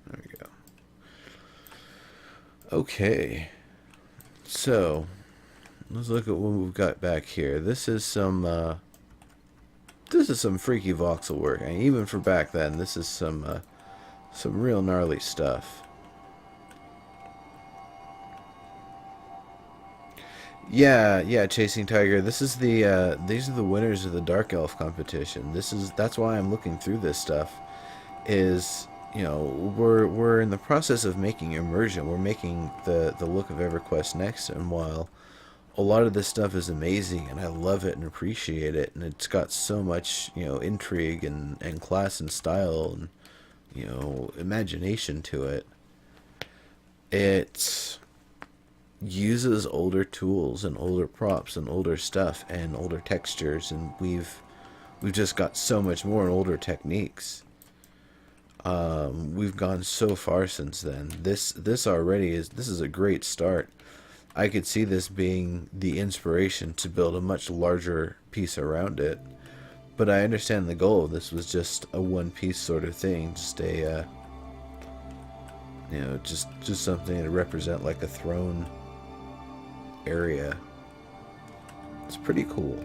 there we go. Okay. So, let's look at what we've got back here. This is some freaky voxel work. And even for back then, this is some real gnarly stuff. Yeah, Chasing Tiger. This is the these are the winners of the Dark Elf competition. That's why I'm looking through this stuff. Is, you know, we're in the process of making Immersion. We're making the look of EverQuest Next, and while a lot of this stuff is amazing and I love it and appreciate it, and it's got so much, you know, intrigue and class and style and, you know, imagination to it. It uses older tools and older props and older stuff and older textures, and we've just got so much more and older techniques. We've gone so far since then. This already is a great start. I could see this being the inspiration to build a much larger piece around it, but I understand the goal of this was just a one-piece sort of thing, just a you know, just something to represent like a throne area. It's pretty cool.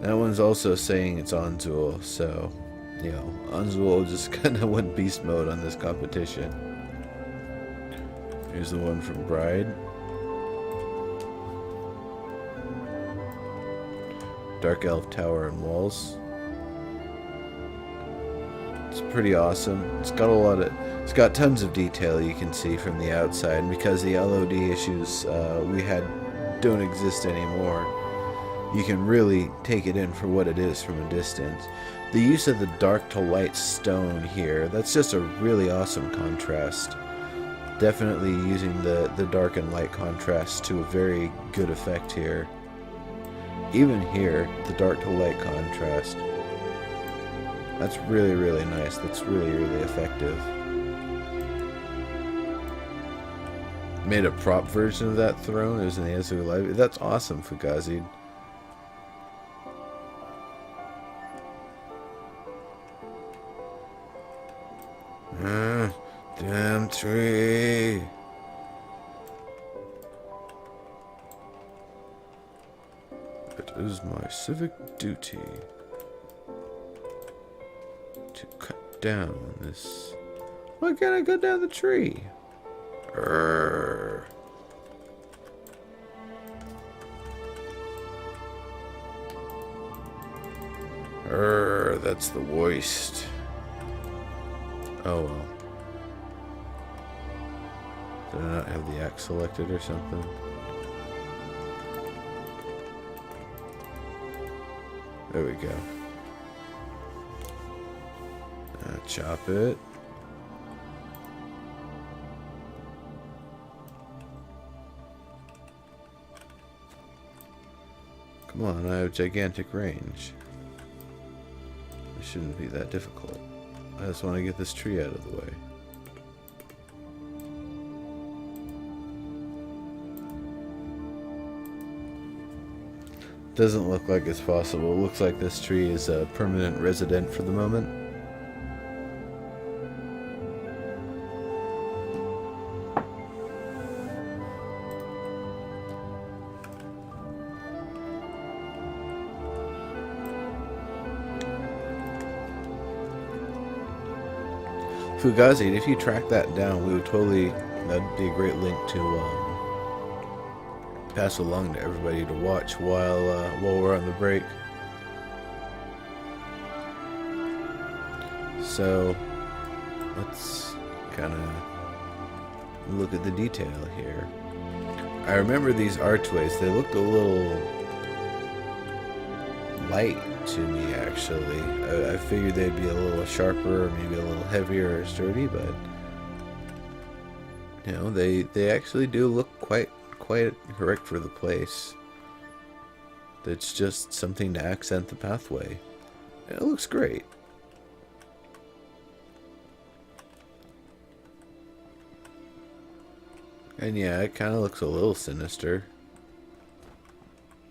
That one's also saying it's Anzul, so, you know, Anzul just kind of went beast mode on this competition. Here's the one from Bride. Dark Elf Tower and Walls. It's pretty awesome. It's got tons of detail you can see from the outside, and because the LOD issues we had don't exist anymore, you can really take it in for what it is from a distance. The use of the dark to light stone here, that's just a really awesome contrast. Definitely using the dark and light contrast to a very good effect here. Even here, the dark to light contrast. That's really, really nice. That's really, really effective. Made a prop version of that throne. It was in the Azu Live. That's awesome, Fugazi. Damn tree. It is my civic duty to cut down this. Why can't I cut down the tree? Urgh. That's the worst. Oh well. Did I not have the axe selected or something? There we go. Chop it. Come on, I have gigantic range. It shouldn't be that difficult. I just want to get this tree out of the way. Doesn't look like it's possible. It looks like this tree is a permanent resident for the moment. Fugazi, if you track that down, we would totally, that'd be a great link to pass along to everybody to watch while we're on the break. So let's kind of look at the detail here. I remember these archways, they looked a little light to me, actually. I figured they'd be a little sharper or maybe a little heavier or sturdy, but you know, they actually do look quite correct for the place. It's just something to accent the pathway. It looks great. And yeah, it kind of looks a little sinister.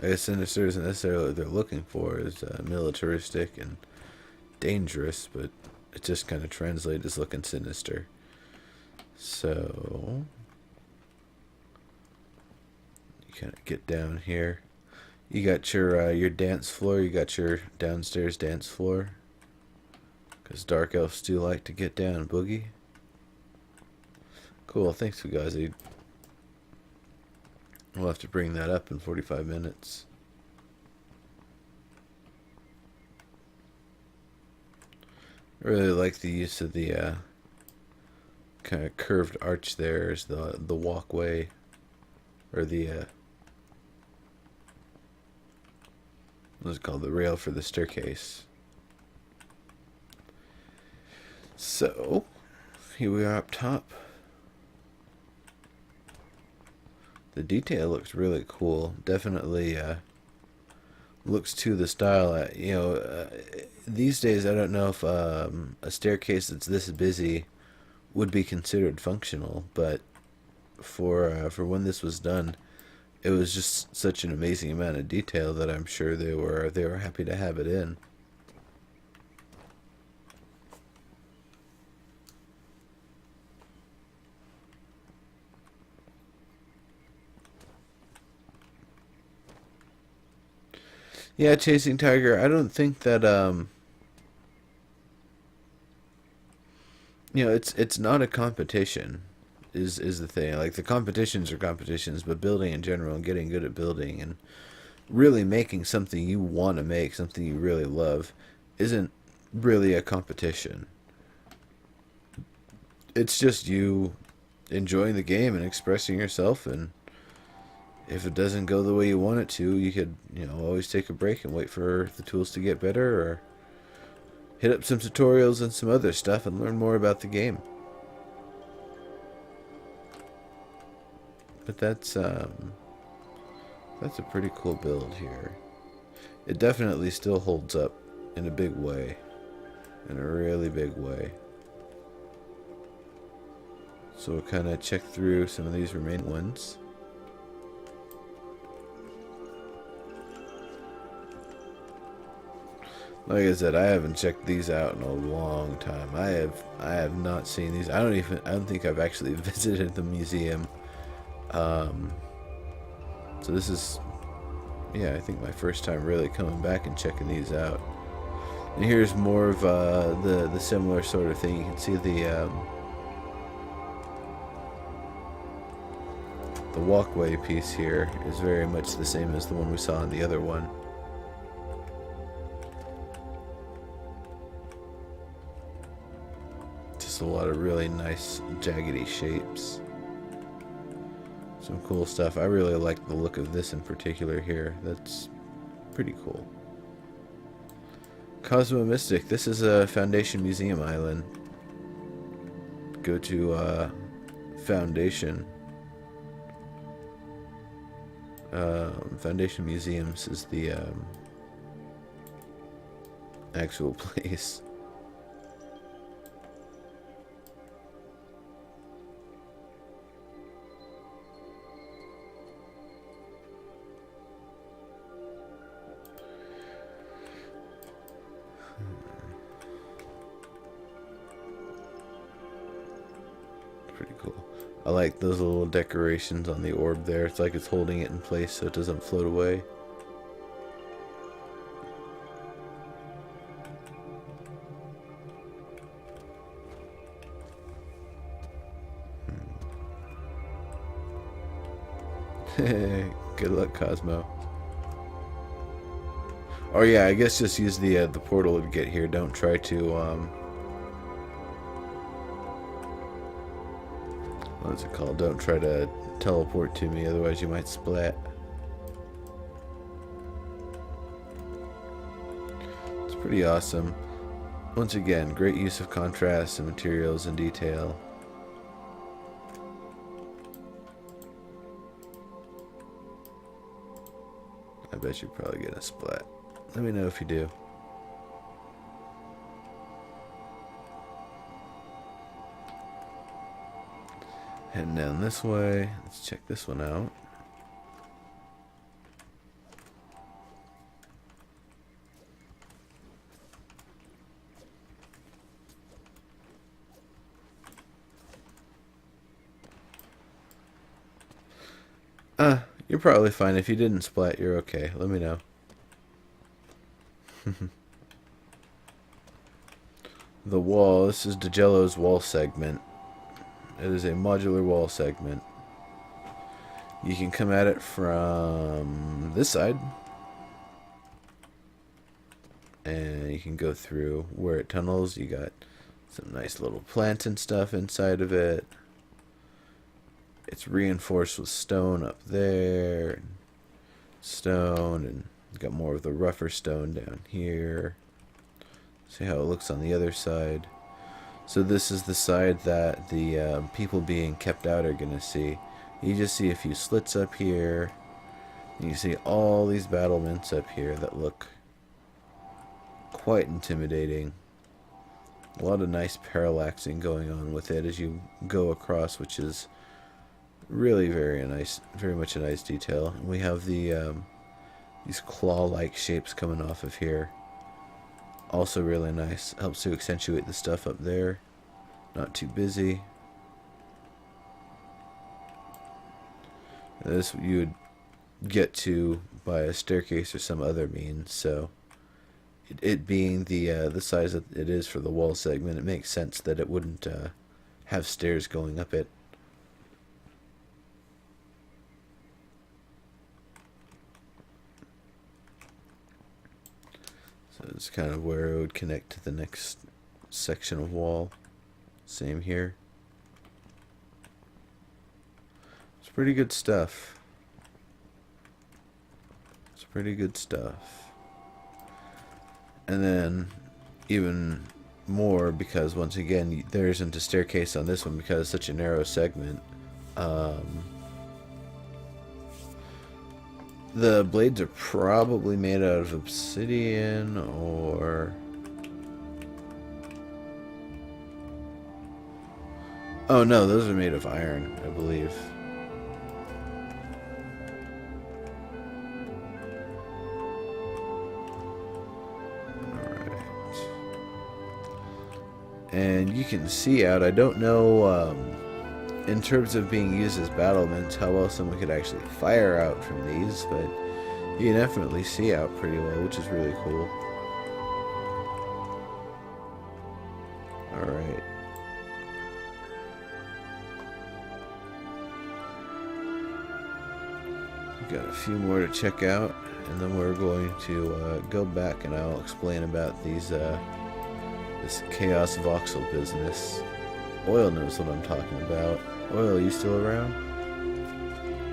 I guess sinister isn't necessarily what they're looking for, is militaristic and dangerous, but it just kind of translates as looking sinister. So you kind of get down here. You got your dance floor. You got your downstairs dance floor. Because dark elves do like to get down, boogie. Cool, thanks, Fugazi. We'll have to bring that up in 45 minutes. I really like the use of the kind of curved arch there as the walkway, or the what's it called, the rail for the staircase. So here we are up top. The detail looks really cool. Definitely looks to the style. These days I don't know if a staircase that's this busy would be considered functional, but for when this was done, it was just such an amazing amount of detail that I'm sure they were happy to have it in. Yeah, Chasing Tiger. I don't think that it's not a competition. Is the thing. Like, the competitions are competitions, but building in general and getting good at building and really making something you want to make, something you really love, isn't really a competition. It's just you enjoying the game and expressing yourself, and if it doesn't go the way you want it to, you could, always take a break and wait for the tools to get better, or hit up some tutorials and some other stuff and learn more about the game. But that's a pretty cool build here. It definitely still holds up in a big way, in a really big way. So we'll kind of check through some of these remaining ones. Like I said, I haven't checked these out in a long time. I have not seen these. I don't think I've actually visited the museum. So this is, yeah, I think my first time really coming back and checking these out. And here's more of the similar sort of thing. You can see the walkway piece here is very much the same as the one we saw in the other one. Just a lot of really nice jaggedy shapes. Some cool stuff. I really like the look of this in particular here. That's pretty cool. Cosmo Mystic. This is a Foundation Museum Island. Go to Foundation. Foundation Museums is the actual place. Pretty cool. I like those little decorations on the orb there. It's like it's holding it in place so it doesn't float away. Good luck, Cosmo. Oh yeah, I guess just use the portal to get here. Don't try to what's it called? Don't try to teleport to me, otherwise you might splat. It's pretty awesome. Once again, great use of contrast and materials and detail. I bet you're probably gonna splat. Let me know if you do. Heading down this way. Let's check this one out. You're probably fine. If you didn't splat, you're okay. Let me know. The wall. This is DeJello's wall segment. It is a modular wall segment. You can come at it from this side. And you can go through where it tunnels. You got some nice little plants and stuff inside of it. It's reinforced with stone up there. Stone, and got more of the rougher stone down here. See how it looks on the other side. So this is the side that the people being kept out are going to see. You just see a few slits up here. And you see all these battlements up here that look quite intimidating. A lot of nice parallaxing going on with it as you go across, which is really very nice, very much a nice detail. And we have the these claw-like shapes coming off of here. Also really nice. Helps to accentuate the stuff up there. Not too busy. This you would get to by a staircase or some other means. So it being the size that it is for the wall segment, it makes sense that it wouldn't have stairs going up it. So it's kind of where it would connect to the next section of wall. Same here. It's pretty good stuff. It's pretty good stuff. And then even more, because once again there isn't a staircase on this one because it's such a narrow segment. The blades are probably made out of obsidian or... Oh no, those are made of iron, I believe. Alright. And you can see out, I don't know... in terms of being used as battlements, how well someone could actually fire out from these, but you can definitely see out pretty well, which is really cool. Alright. We've got a few more to check out, and then we're going to go back and I'll explain about these this Chaos Voxel business. Oil knows what I'm talking about. Oil, you still around?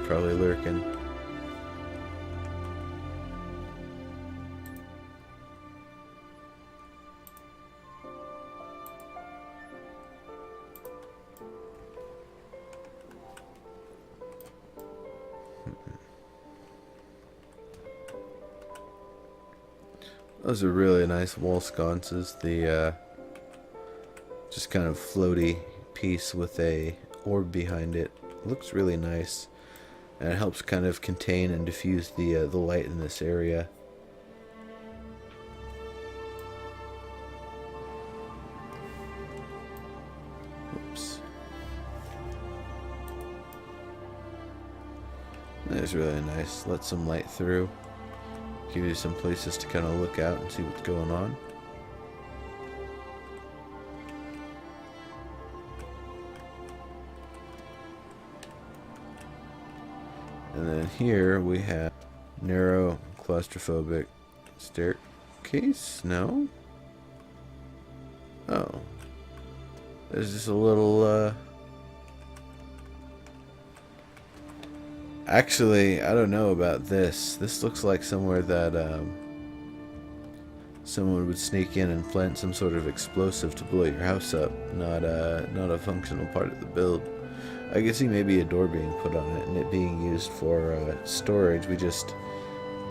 Probably lurking. Those are really nice wall sconces. The just kind of floaty piece with a orb behind it. Looks really nice, and it helps kind of contain and diffuse the light in this area. Oops. That's really nice. Let some light through. Give you some places to kind of look out and see what's going on. And then here we have narrow claustrophobic staircase. No? Oh. There's just a little, Actually, I don't know about this. This looks like somewhere that, someone would sneak in and plant some sort of explosive to blow your house up. Not a functional part of the build. I can see maybe a door being put on it and it being used for storage. We just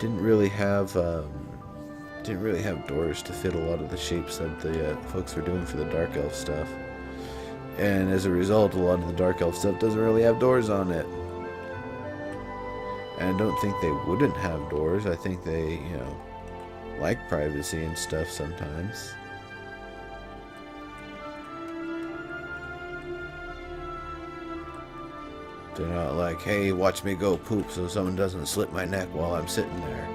didn't really have doors to fit a lot of the shapes that the folks were doing for the Dark Elf stuff. And as a result, a lot of the Dark Elf stuff doesn't really have doors on it. And I don't think they wouldn't have doors. I think they, you know, like privacy and stuff sometimes. They're not like, hey, watch me go poop so someone doesn't slip my neck while I'm sitting there.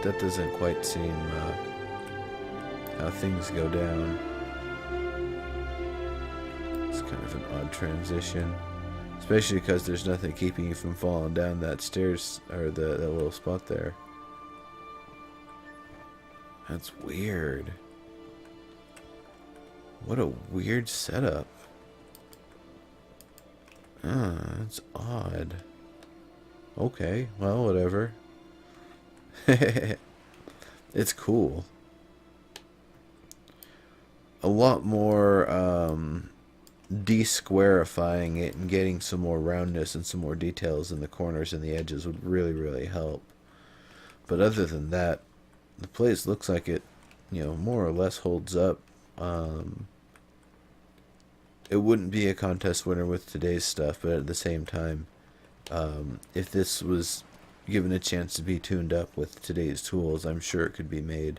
That doesn't quite seem how things go down. It's kind of an odd transition. Especially because there's nothing keeping you from falling down that stairs, or that little spot there. That's weird. What a weird setup. That's odd. Okay, well, whatever. It's cool. A lot more, de-squarifying it and getting some more roundness and some more details in the corners and the edges would really, really help. But other than that, the place looks like it, you know, more or less holds up. It wouldn't be a contest winner with today's stuff, but at the same time, if this was given a chance to be tuned up with today's tools, I'm sure it could be made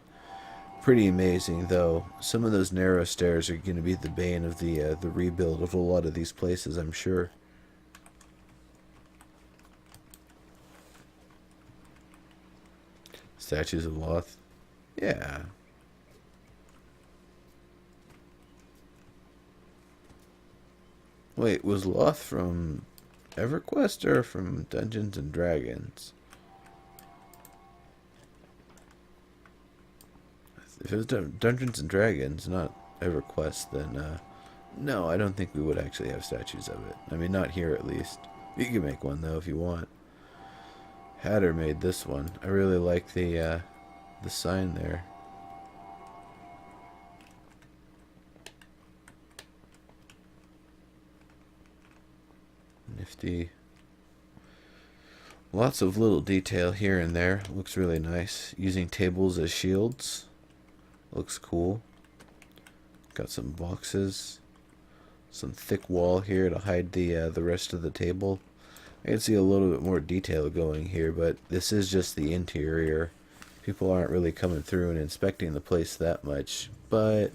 pretty amazing. Though some of those narrow stairs are going to be the bane of the rebuild of a lot of these places, I'm sure. Statues of Loth, yeah. Wait, was Loth from EverQuest or from Dungeons and Dragons? If it was Dungeons and Dragons, not EverQuest, then no, I don't think we would actually have statues of it. I mean, not here at least. You can make one though if you want. Hatter made this one. I really like the sign there. Nifty. Lots of little detail here and there. Looks really nice. Using tables as shields. Looks cool. Got some boxes. Some thick wall here to hide the rest of the table. I can see a little bit more detail going here, but this is just the interior. People aren't really coming through and inspecting the place that much, but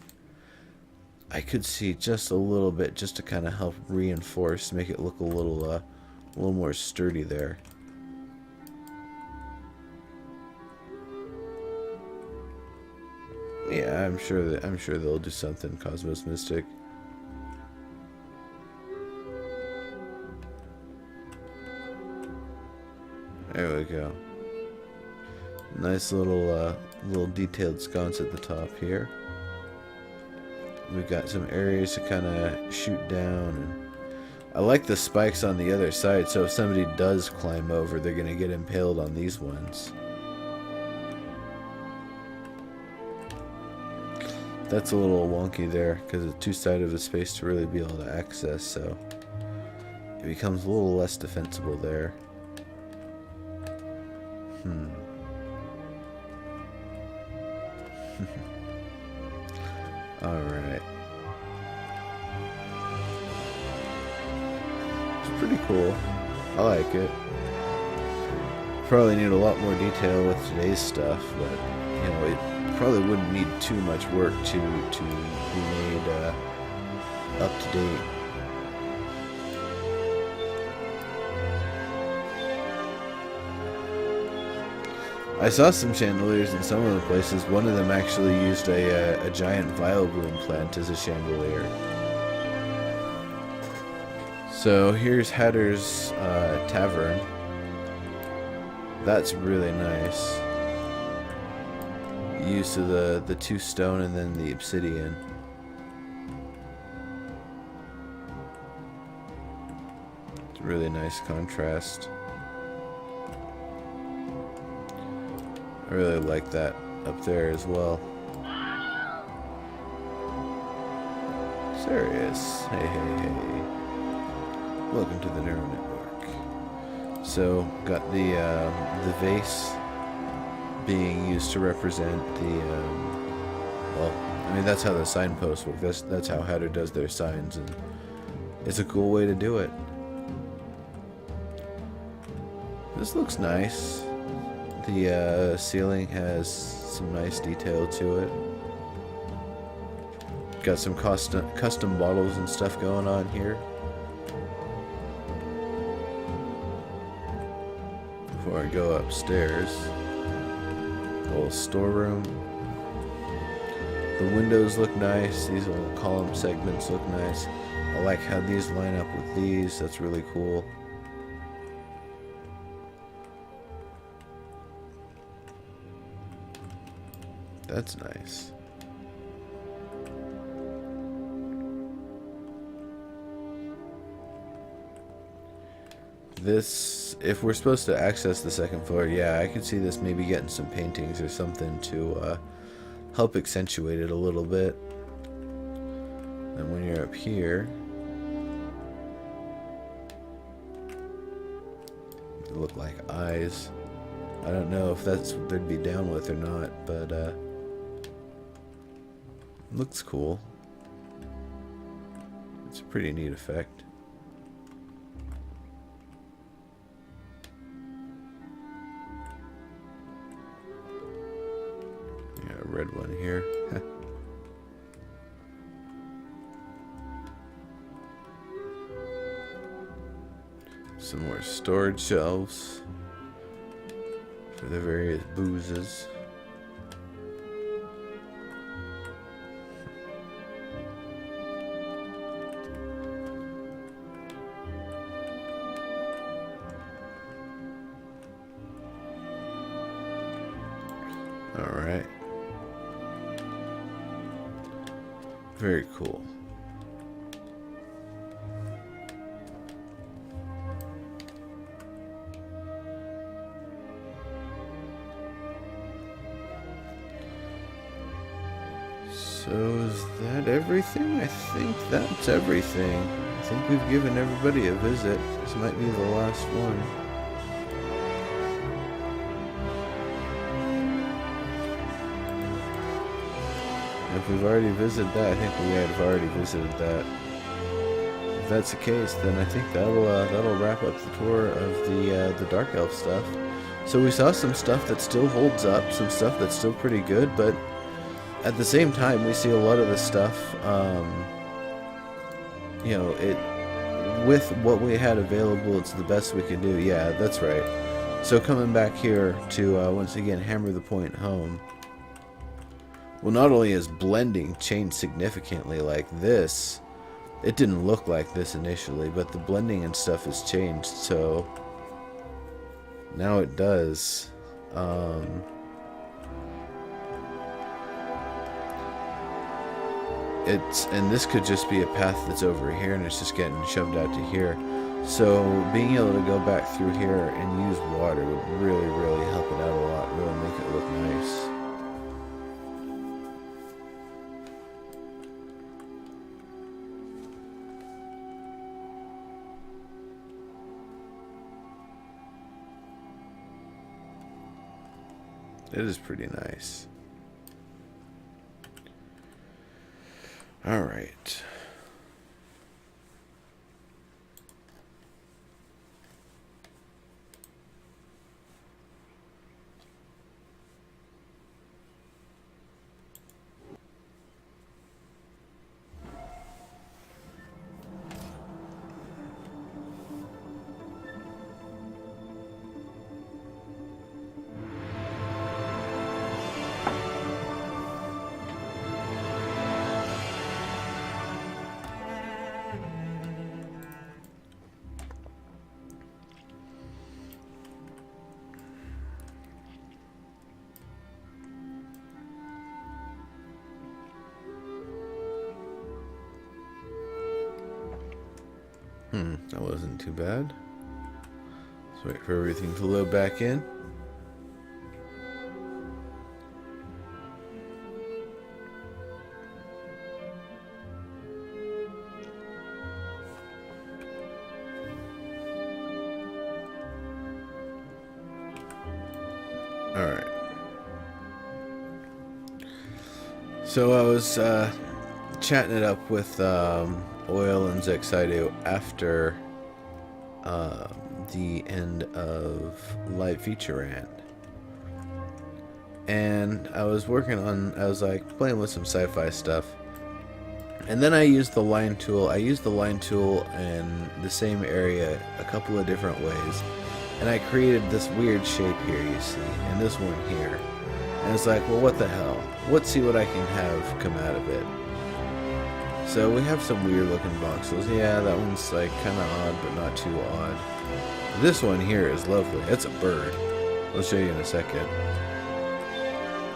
I could see just a little bit just to kind of help reinforce, make it look a little more sturdy there. Yeah, I'm sure they'll do something Cosmos Mystic. There we go. Nice little detailed sconce at the top here. We've got some areas to kind of shoot down, and I like the spikes on the other side, so if somebody does climb over, they're going to get impaled on these ones. That's a little wonky there, because it's two-sided of a space to really be able to access, so it becomes a little less defensible there. Alright. It's pretty cool. I like it. Probably need a lot more detail with today's stuff, but you know, it probably wouldn't need too much work to be made up to date. I saw some chandeliers in some of the places. One of them actually used a giant vial bloom plant as a chandelier. So here's Hatter's Tavern. That's really nice. Use of the two stone and then the obsidian. It's a really nice contrast. I really like that up there as well. Serious. Hey, hey, hey. Welcome to the Neural Network. So, got the vase being used to represent the I mean, that's how the signposts work. That's how Hatter does their signs, and it's a cool way to do it. This looks nice. The ceiling has some nice detail to it. Got some custom bottles and stuff going on here. Before I go upstairs, a little storeroom. The windows look nice. These little column segments look nice. I like how these line up with these. That's really cool. That's nice. This, if we're supposed to access the second floor, yeah, I could see this maybe getting some paintings or something to help accentuate it a little bit. And when you're up here, they look like eyes. I don't know if that's what they'd be down with or not, but looks cool. It's a pretty neat effect. Yeah, a red one here. Some more storage shelves for the various boozes. Alright. Very cool. So is that everything? I think that's everything. I think we've given everybody a visit. This might be the last one. If we've already visited that, I think we have already visited that. If that's the case, then I think that'll wrap up the tour of the Dark Elf stuff. So we saw some stuff that still holds up, some stuff that's still pretty good, but at the same time, we see a lot of the stuff, you know, with what we had available, it's the best we can do. Yeah, that's right. So coming back here to, once again, hammer the point home. Well, not only has blending changed significantly like this, it didn't look like this initially, but the blending and stuff has changed, so now it does. And this could just be a path that's over here and it's just getting shoved out to here. So being able to go back through here and use water would really, really help it out a lot, really make it look nice. It is pretty nice. All right. That wasn't too bad. Let's wait for everything to load back in. Alright. So I was chatting it up with Oil and Zexaido after the end of Live Feature Rant. And I was like playing with some sci-fi stuff. And then I used the line tool. I used the line tool in the same area a couple of different ways. And I created this weird shape here, you see, and this one here. And it's like, well, what the hell? Let's see what I can have come out of it. So we have some weird looking voxels. Yeah, that one's like kind of odd, but not too odd. This one here is lovely. It's a bird. I'll show you in a second.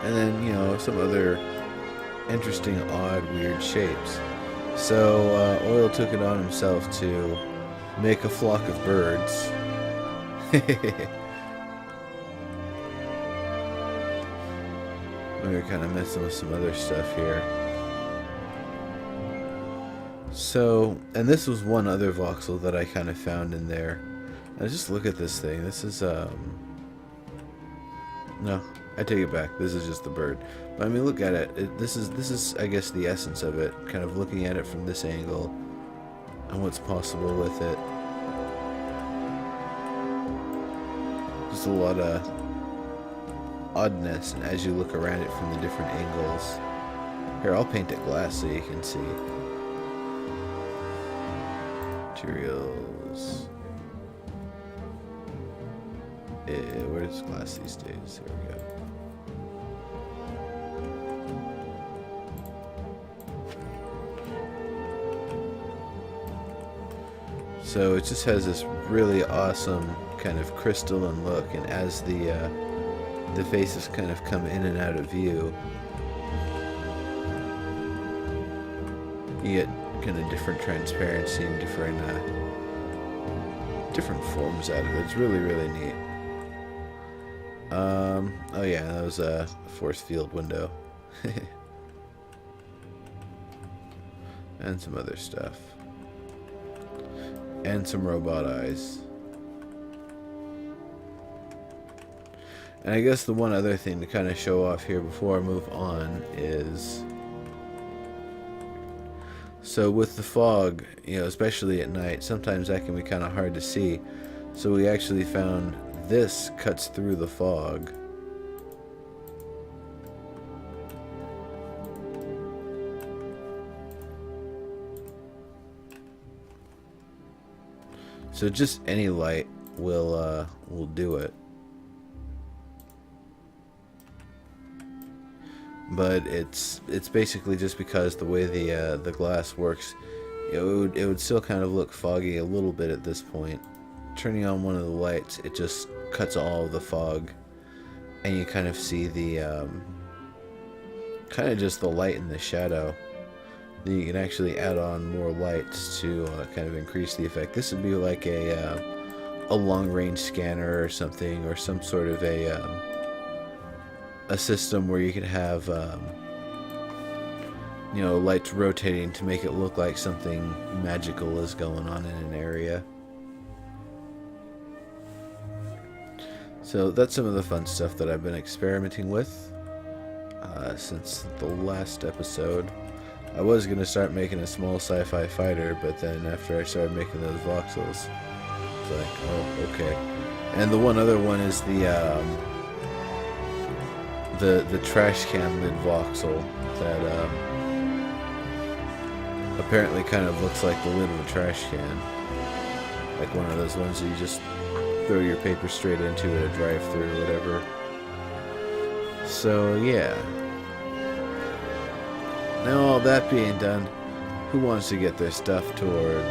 And then, you know, some other interesting, odd, weird shapes. So Oil took it on himself to make a flock of birds. We were kind of messing with some other stuff here. So, and this was one other voxel that I kind of found in there. Now just look at this thing. This is, no, I take it back. This is just the bird. But I mean, look at it. This is, I guess, the essence of it. Kind of looking at it from this angle and what's possible with it. Just a lot of oddness as you look around it from the different angles. Here, I'll paint it glass so you can see. Materials. Where's glass these days? Here we go. So it just has this really awesome kind of crystalline look, and as the faces kind of come in and out of view, you get kind of different transparency and different forms out of it. It's really, really neat. Oh yeah, that was a force field window. And some other stuff. And some robot eyes. And I guess the one other thing to kind of show off here before I move on is, so with the fog, you know, especially at night, sometimes that can be kind of hard to see. So we actually found this cuts through the fog. So just any light will do it. But it's basically just because the way the glass works, you know, it would still kind of look foggy a little bit at this point. Turning on one of the lights, it just cuts all of the fog, and you kind of see the kind of just the light and the shadow. Then you can actually add on more lights to kind of increase the effect. This would be like a long-range scanner or something, or some sort of a system where you could have you know, lights rotating to make it look like something magical is going on in an area. So that's some of the fun stuff that I've been experimenting with since the last episode. I was going to start making a small sci-fi fighter, but then after I started making those voxels, it's like, oh, okay. And the one other one is the trash can lid voxel that apparently kind of looks like the lid of a trash can. Like one of those ones that you just throw your paper straight into at a drive-thru or whatever. So, yeah. Now all that being done, who wants to get their stuff toured?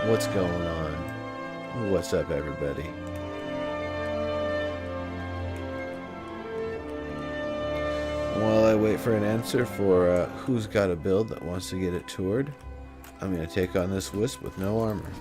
What's going on? What's up, everybody? While I wait for an answer for who's got a build that wants to get it toured, I'm going to take on this wisp with no armor.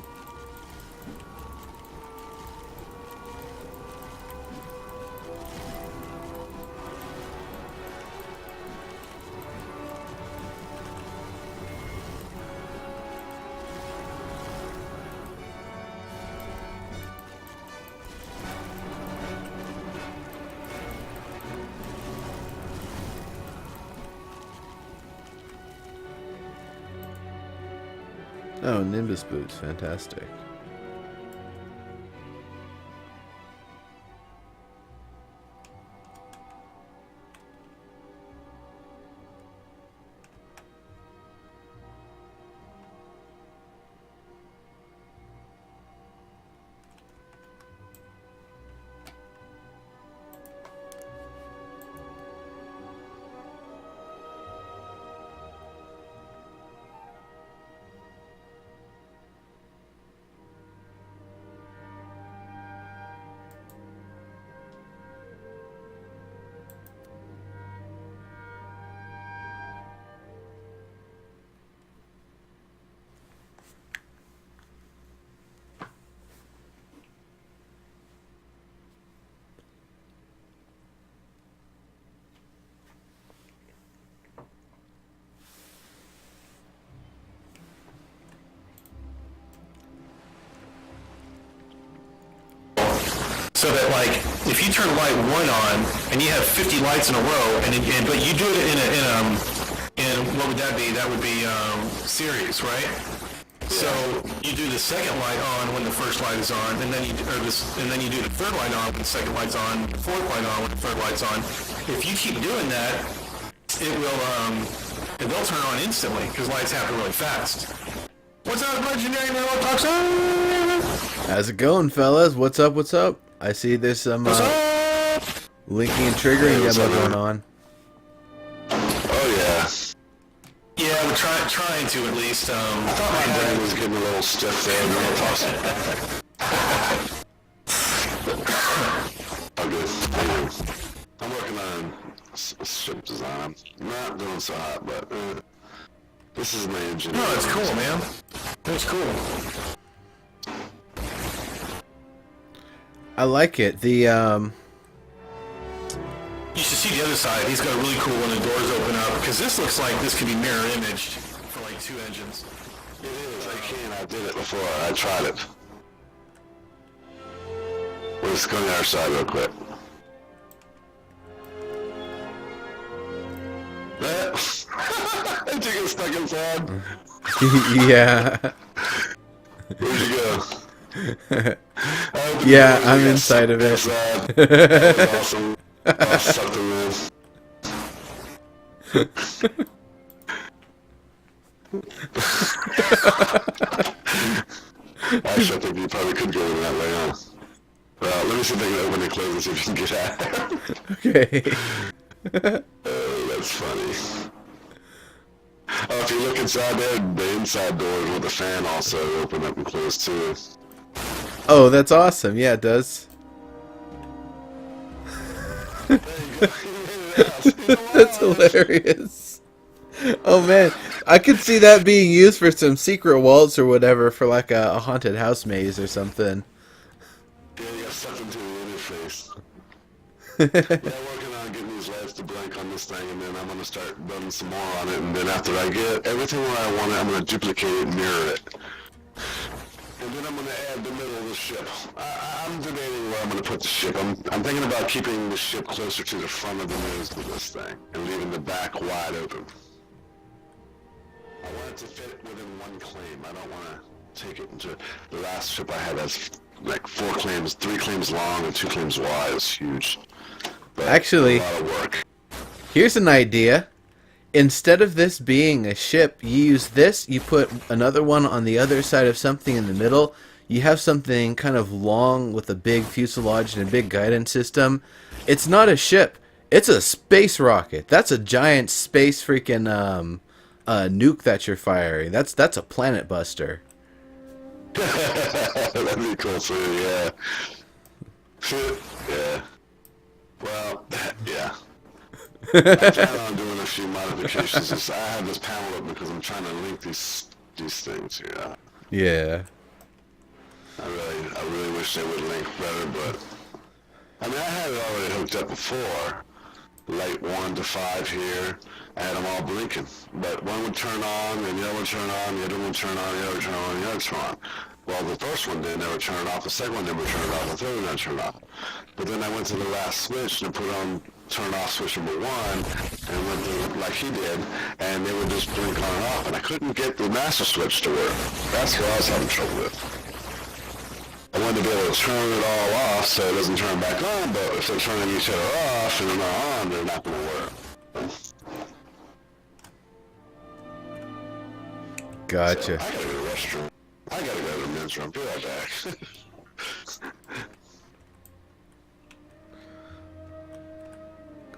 Oh, Nimbus boots, fantastic. So that, like, if you turn light 1 on and you have 50 lights in a row, but you do it in what would that be? That would be series, right? So you do the second light on when the first light is on, and then you do the third light on when the second light's on, the fourth light on when the third light's on. If you keep doing that, they'll turn on instantly because lights happen really fast. What's up, legendary neurotoxin? How's it going, fellas? What's up? What's up? I see there's some linking and triggering demo going on. Oh yeah. Yeah, we're trying to at least. I thought my brain was getting a little stiff there. Oh, good. I'm working on ship design. I'm not doing so hot, but this is my engine. No, it's cool, man. It's cool. I like it. You should see the other side. He's got a really cool when the doors open up, because this looks like this could be mirror imaged for like 2 engines. It is. I did it before. I tried it. Let's go on the other side real quick. Did you get stuck inside? Yeah. Where'd you go? Yeah, I'm inside of it. That was awesome. I sucked him in. Actually, I think you probably could go in that way, huh? Well, let me see if I can open and close and see if you can get out. Okay. Oh, that's funny. Oh, if you look inside there, the inside doors with the fan also open up and close too. Oh, that's awesome. Yeah, it does. There you go. That's hilarious. Oh man, I could see that being used for some secret vaults or whatever for like a haunted house maze or something. Yeah, you got something to the interface. Yeah, working on getting these lights to blank on this thing, and then I'm gonna start building some more on it, and then after I get everything where I want it, I'm gonna duplicate it and mirror it. And then I'm gonna add the middle of the ship. I'm debating where I'm gonna put the ship. I'm thinking about keeping the ship closer to the front of the nose of this thing, and leaving the back wide open. I want it to fit within 1 claim. I don't want to take it into the last ship I had. That's like 4 claims, 3 claims long and 2 claims wide. It's huge. But Actually, a lot of work. Here's an idea. Instead of this being a ship, you use this, you put another one on the other side of something in the middle. You have something kind of long with a big fuselage and a big guidance system. It's not a ship. It's a space rocket. That's a giant space freaking nuke that you're firing. That's a planet buster. That'd be cool too, yeah. Yeah. Well, yeah. I plan on doing a few modifications. I have this panel up because I'm trying to link these things here. Yeah. I really wish they would link better, but I mean I had it already hooked up before. Light 1 to 5 here. I had them all blinking, but one would turn on, and the other would turn on, the other one would turn on, the other would turn on, the other would turn on. Well, the first one didn't ever turn off, the second one never turned off, the third one never turned off. But then I went to the last switch and put on turn off switch number 1 and went through like he did, and they would just blink on and off, and I couldn't get the master switch to work. That's what I was having trouble with. I wanted to be able to turn it all off so it doesn't turn back on, but if they're turning each other off and they're not on, they're not going to work. Gotcha. So I gotta go to the restroom. I gotta go to the men's room. Be right back.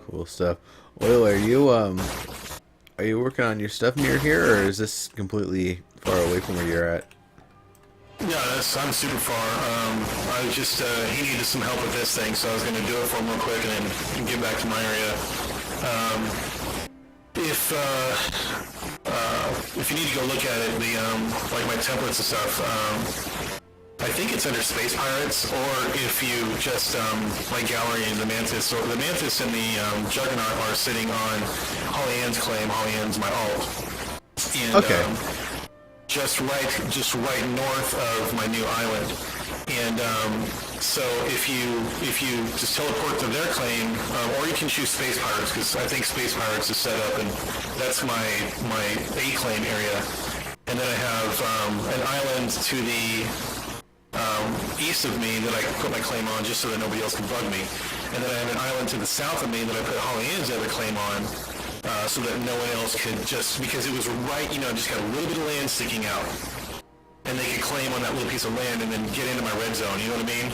Cool stuff. Oil, are you working on your stuff near here, or is this completely far away from where you're at? Yeah, I'm super far. I was just, he needed some help with this thing, so I was going to do it for him real quick and then get back to my area. If you need to go look at it, like my templates and stuff, I think it's under Space Pirates, or if you just, my gallery in the Mantis, or the Mantis and the Juggernaut are sitting on Holly Ann's claim. Holly Ann's my alt. And, okay. Just right north of my new island. And so if you just teleport to their claim, or you can choose Space Pirates, because I think Space Pirates is set up, and that's my A claim area. And then I have an island to the east of me that I put my claim on just so that nobody else can bug me. And then I have an island to the south of me that I put Holly Ann's other claim on, so that no one else could just, because it was right, just got a little bit of land sticking out. And they could claim on that little piece of land and then get into my red zone, you know what I mean?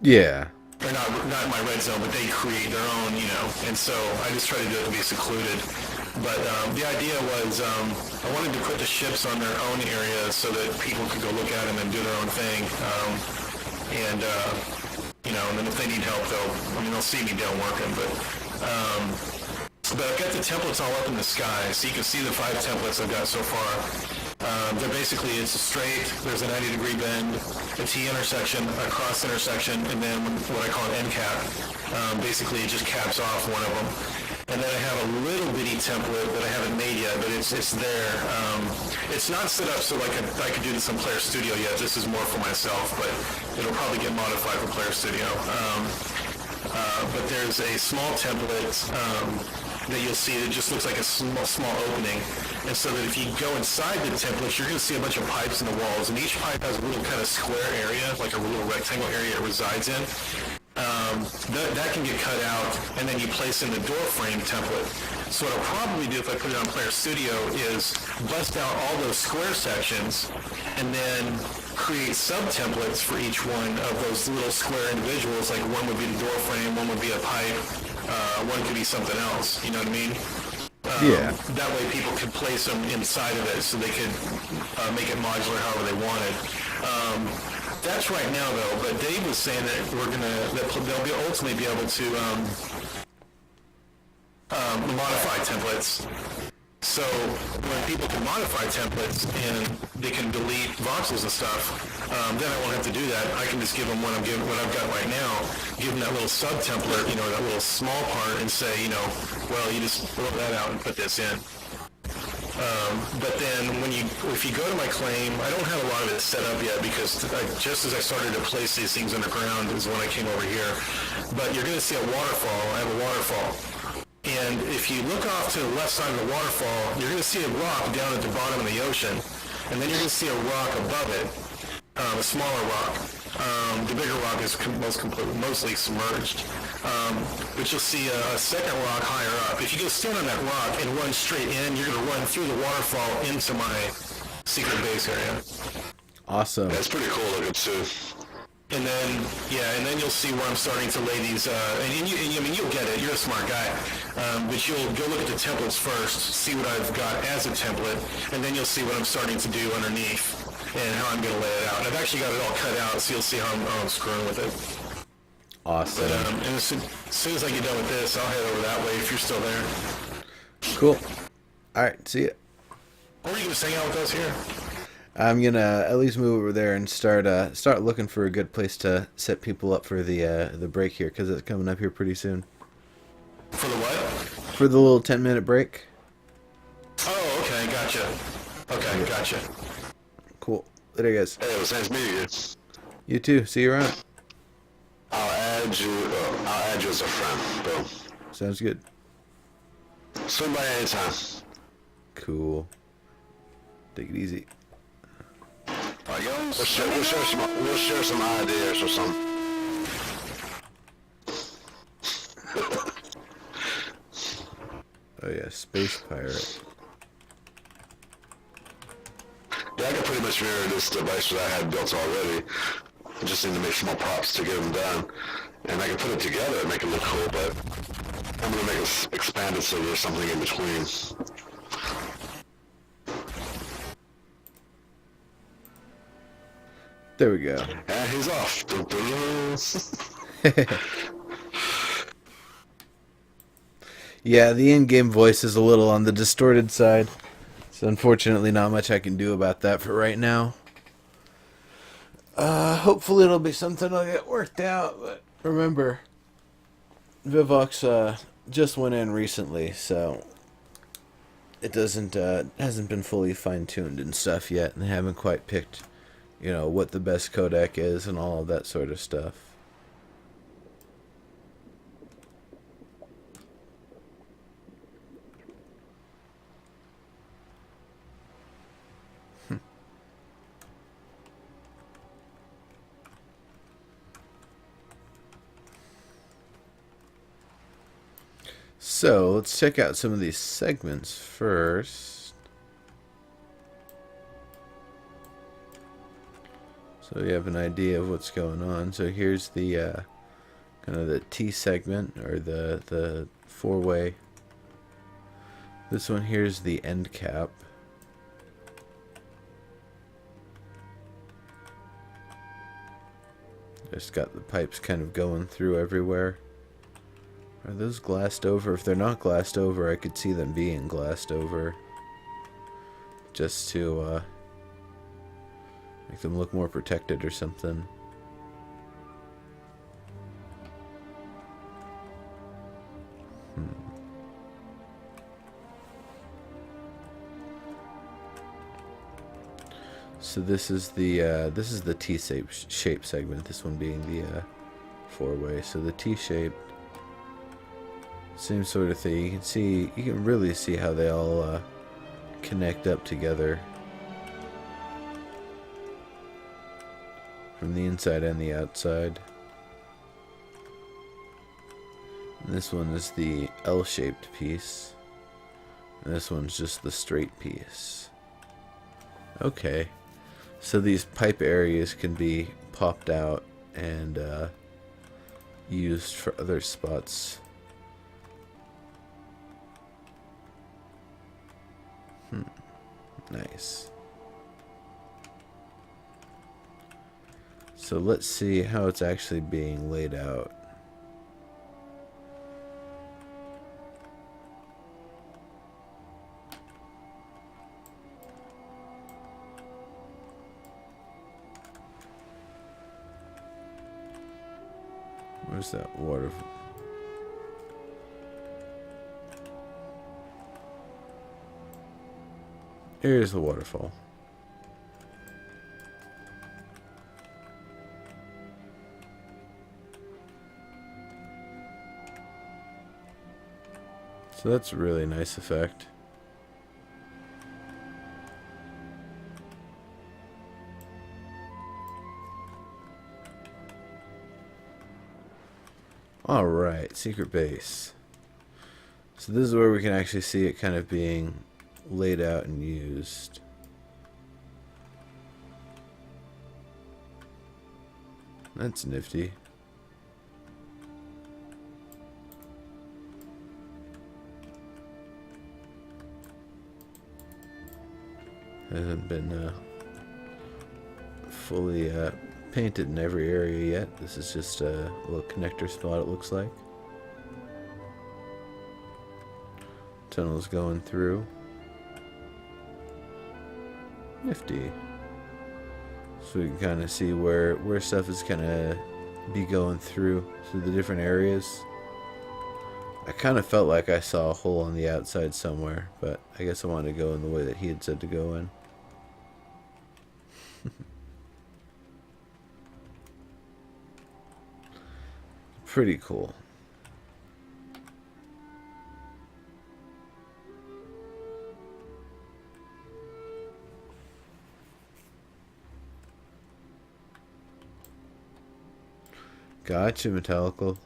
Yeah. Or not in my red zone, but they create their own, And so I just try to do it to be secluded. But the idea was I wanted to put the ships on their own area so that people could go look at them and do their own thing. And then if they need help, they'll see me down working. But I've got the templates all up in the sky, so you can see the 5 templates I've got so far. They're basically, it's a straight, there's a 90-degree bend, a T-intersection, a cross intersection, and then what I call an end cap. Basically, it just caps off one of them. And then I have a little bitty template that I haven't made yet, but it's there. It's not set up so I could do this on Player Studio yet. This is more for myself, but it'll probably get modified for Player Studio. But there's a small template that you'll see that just looks like a small opening. And so that if you go inside the template, you're going to see a bunch of pipes in the walls. And each pipe has a little kind of square area, like a little rectangle area it resides in. That can get cut out, and then you place in the door frame template. So what I'll probably do if I put it on Player Studio is bust out all those square sections and then create sub-templates for each one of those little square individuals. Like one would be the door frame, one would be a pipe, one could be something else, you know what I mean? Yeah. That way people could place them inside of it so they could make it modular however they wanted. That's right now though, but Dave was saying that they'll ultimately be able to modify templates. So when people can modify templates and they can delete voxels and stuff, then I won't have to do that. I can just give them what I've got right now, give them that little sub-template, that little small part, and say, well, you just throw that out and put this in. But then if you go to my claim, I don't have a lot of it set up yet because just as I started to place these things underground is when I came over here. But you're going to see a waterfall. I have a waterfall. And if you look off to the left side of the waterfall, you're going to see a rock down at the bottom of the ocean. And then you're going to see a rock above it, a smaller rock. The bigger rock is mostly submerged. But you'll see a second rock higher up. If you go stand on that rock and run straight in, you're going to run through the waterfall into my secret base area. Awesome. That's pretty cool looking too. And then you'll see where I'm starting to lay these, you'll get it, you're a smart guy, but you'll go look at the templates first, see what I've got as a template, and then you'll see what I'm starting to do underneath, and how I'm going to lay it out. And I've actually got it all cut out, so you'll see how I'm screwing with it. Awesome. But, and as soon as I get done with this, I'll head over that way if you're still there. Cool. Alright, see ya. Or you can just hang out with us here. I'm gonna at least move over there and start looking for a good place to set people up for the break here, because it's coming up here pretty soon. For the what? For the little 10-minute break. Oh, okay, gotcha. Okay, yeah. Gotcha. Cool. Later, guys. Hey, it was nice meeting you. You too. See you around. I'll add you as a friend. Boom. Sounds good. Swing by anytime. Cool. Take it easy. We'll share some ideas or something. Oh yeah, Space Pirate. Yeah, I can pretty much mirror this device that I had built already. I just need to make small props to get them done. And I can put it together and make it look cool, but I'm going to make it expanded so there's something in between. There we go. And he's off. Dun, dun, dun. Yeah, the in-game voice is a little on the distorted side. So unfortunately not much I can do about that for right now. Hopefully it'll be something that'll get worked out, but remember, Vivox just went in recently, so it hasn't been fully fine-tuned and stuff yet, and they haven't quite picked, what the best codec is and all of that sort of stuff. So, let's check out some of these segments first. So you have an idea of what's going on. So here's the kind of the T segment, or the four-way. This one here's the end cap. Just got the pipes kind of going through everywhere. Are those glassed over? If they're not glassed over, I could see them being glassed over. Just to make them look more protected or something. So this is the T-shape segment. This one being the four-way. So the T-shape. Same sort of thing. You can really see how they all connect up together from the inside and the outside. And this one is the L-shaped piece, and this one's just the straight piece. Okay, so these pipe areas can be popped out and used for other spots. Nice. So let's see how it's actually being laid out. Where's that water? Here's the waterfall. So that's a really nice effect. Alright, secret base. So this is where we can actually see it kind of being laid out and used. That's nifty. Hasn't been fully painted in every area yet. This is just a little connector spot, it looks like. Tunnel's going through. Nifty. So we can kind of see where stuff is kind of be going through the different areas. I kind of felt like I saw a hole on the outside somewhere, but I guess I wanted to go in the way that he had said to go in. Pretty cool. Gotcha, Metallical.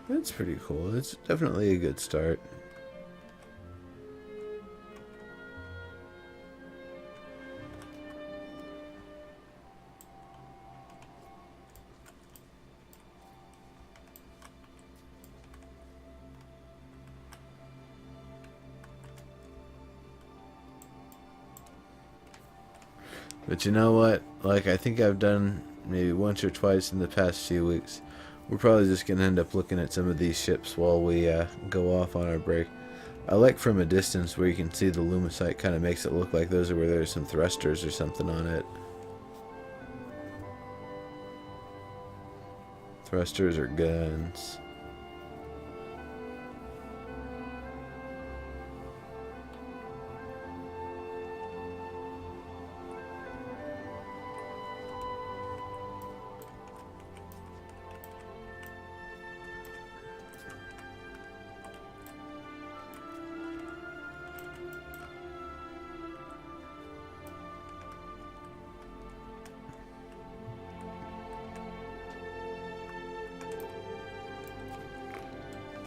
That's pretty cool. It's definitely a good start. But you know what? Like, I think I've done maybe once or twice in the past few weeks. We're probably just going to end up looking at some of these ships while we go off on our break. I like from a distance where you can see the Lumicite kind of makes it look like those are where there's some thrusters or something on it. Thrusters or guns.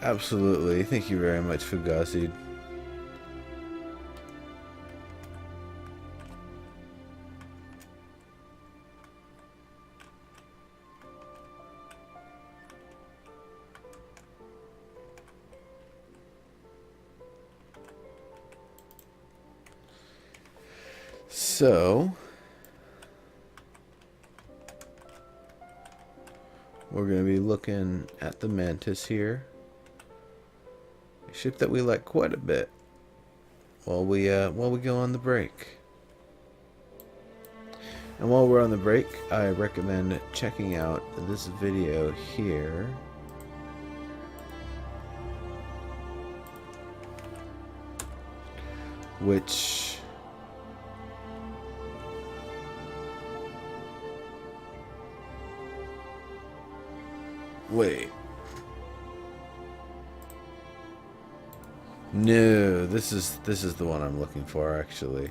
Absolutely. Thank you very much, Fugazi. So, we're going to be looking at the Mantis here. A ship that we like quite a bit while we go on the break. And while we're on the break, I recommend checking out this video here. Which wait. No, this is the one I'm looking for actually.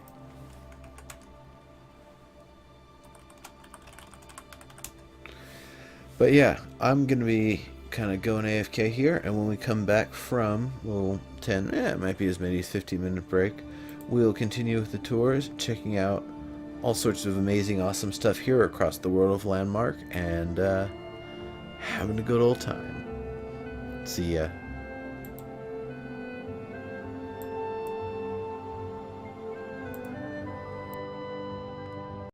But yeah, I'm gonna be kind of going AFK here, and when we come back from little 10, it might be as many as 15-minute break, we'll continue with the tours, checking out all sorts of amazing, awesome stuff here across the world of Landmark, and having a good old time. See ya.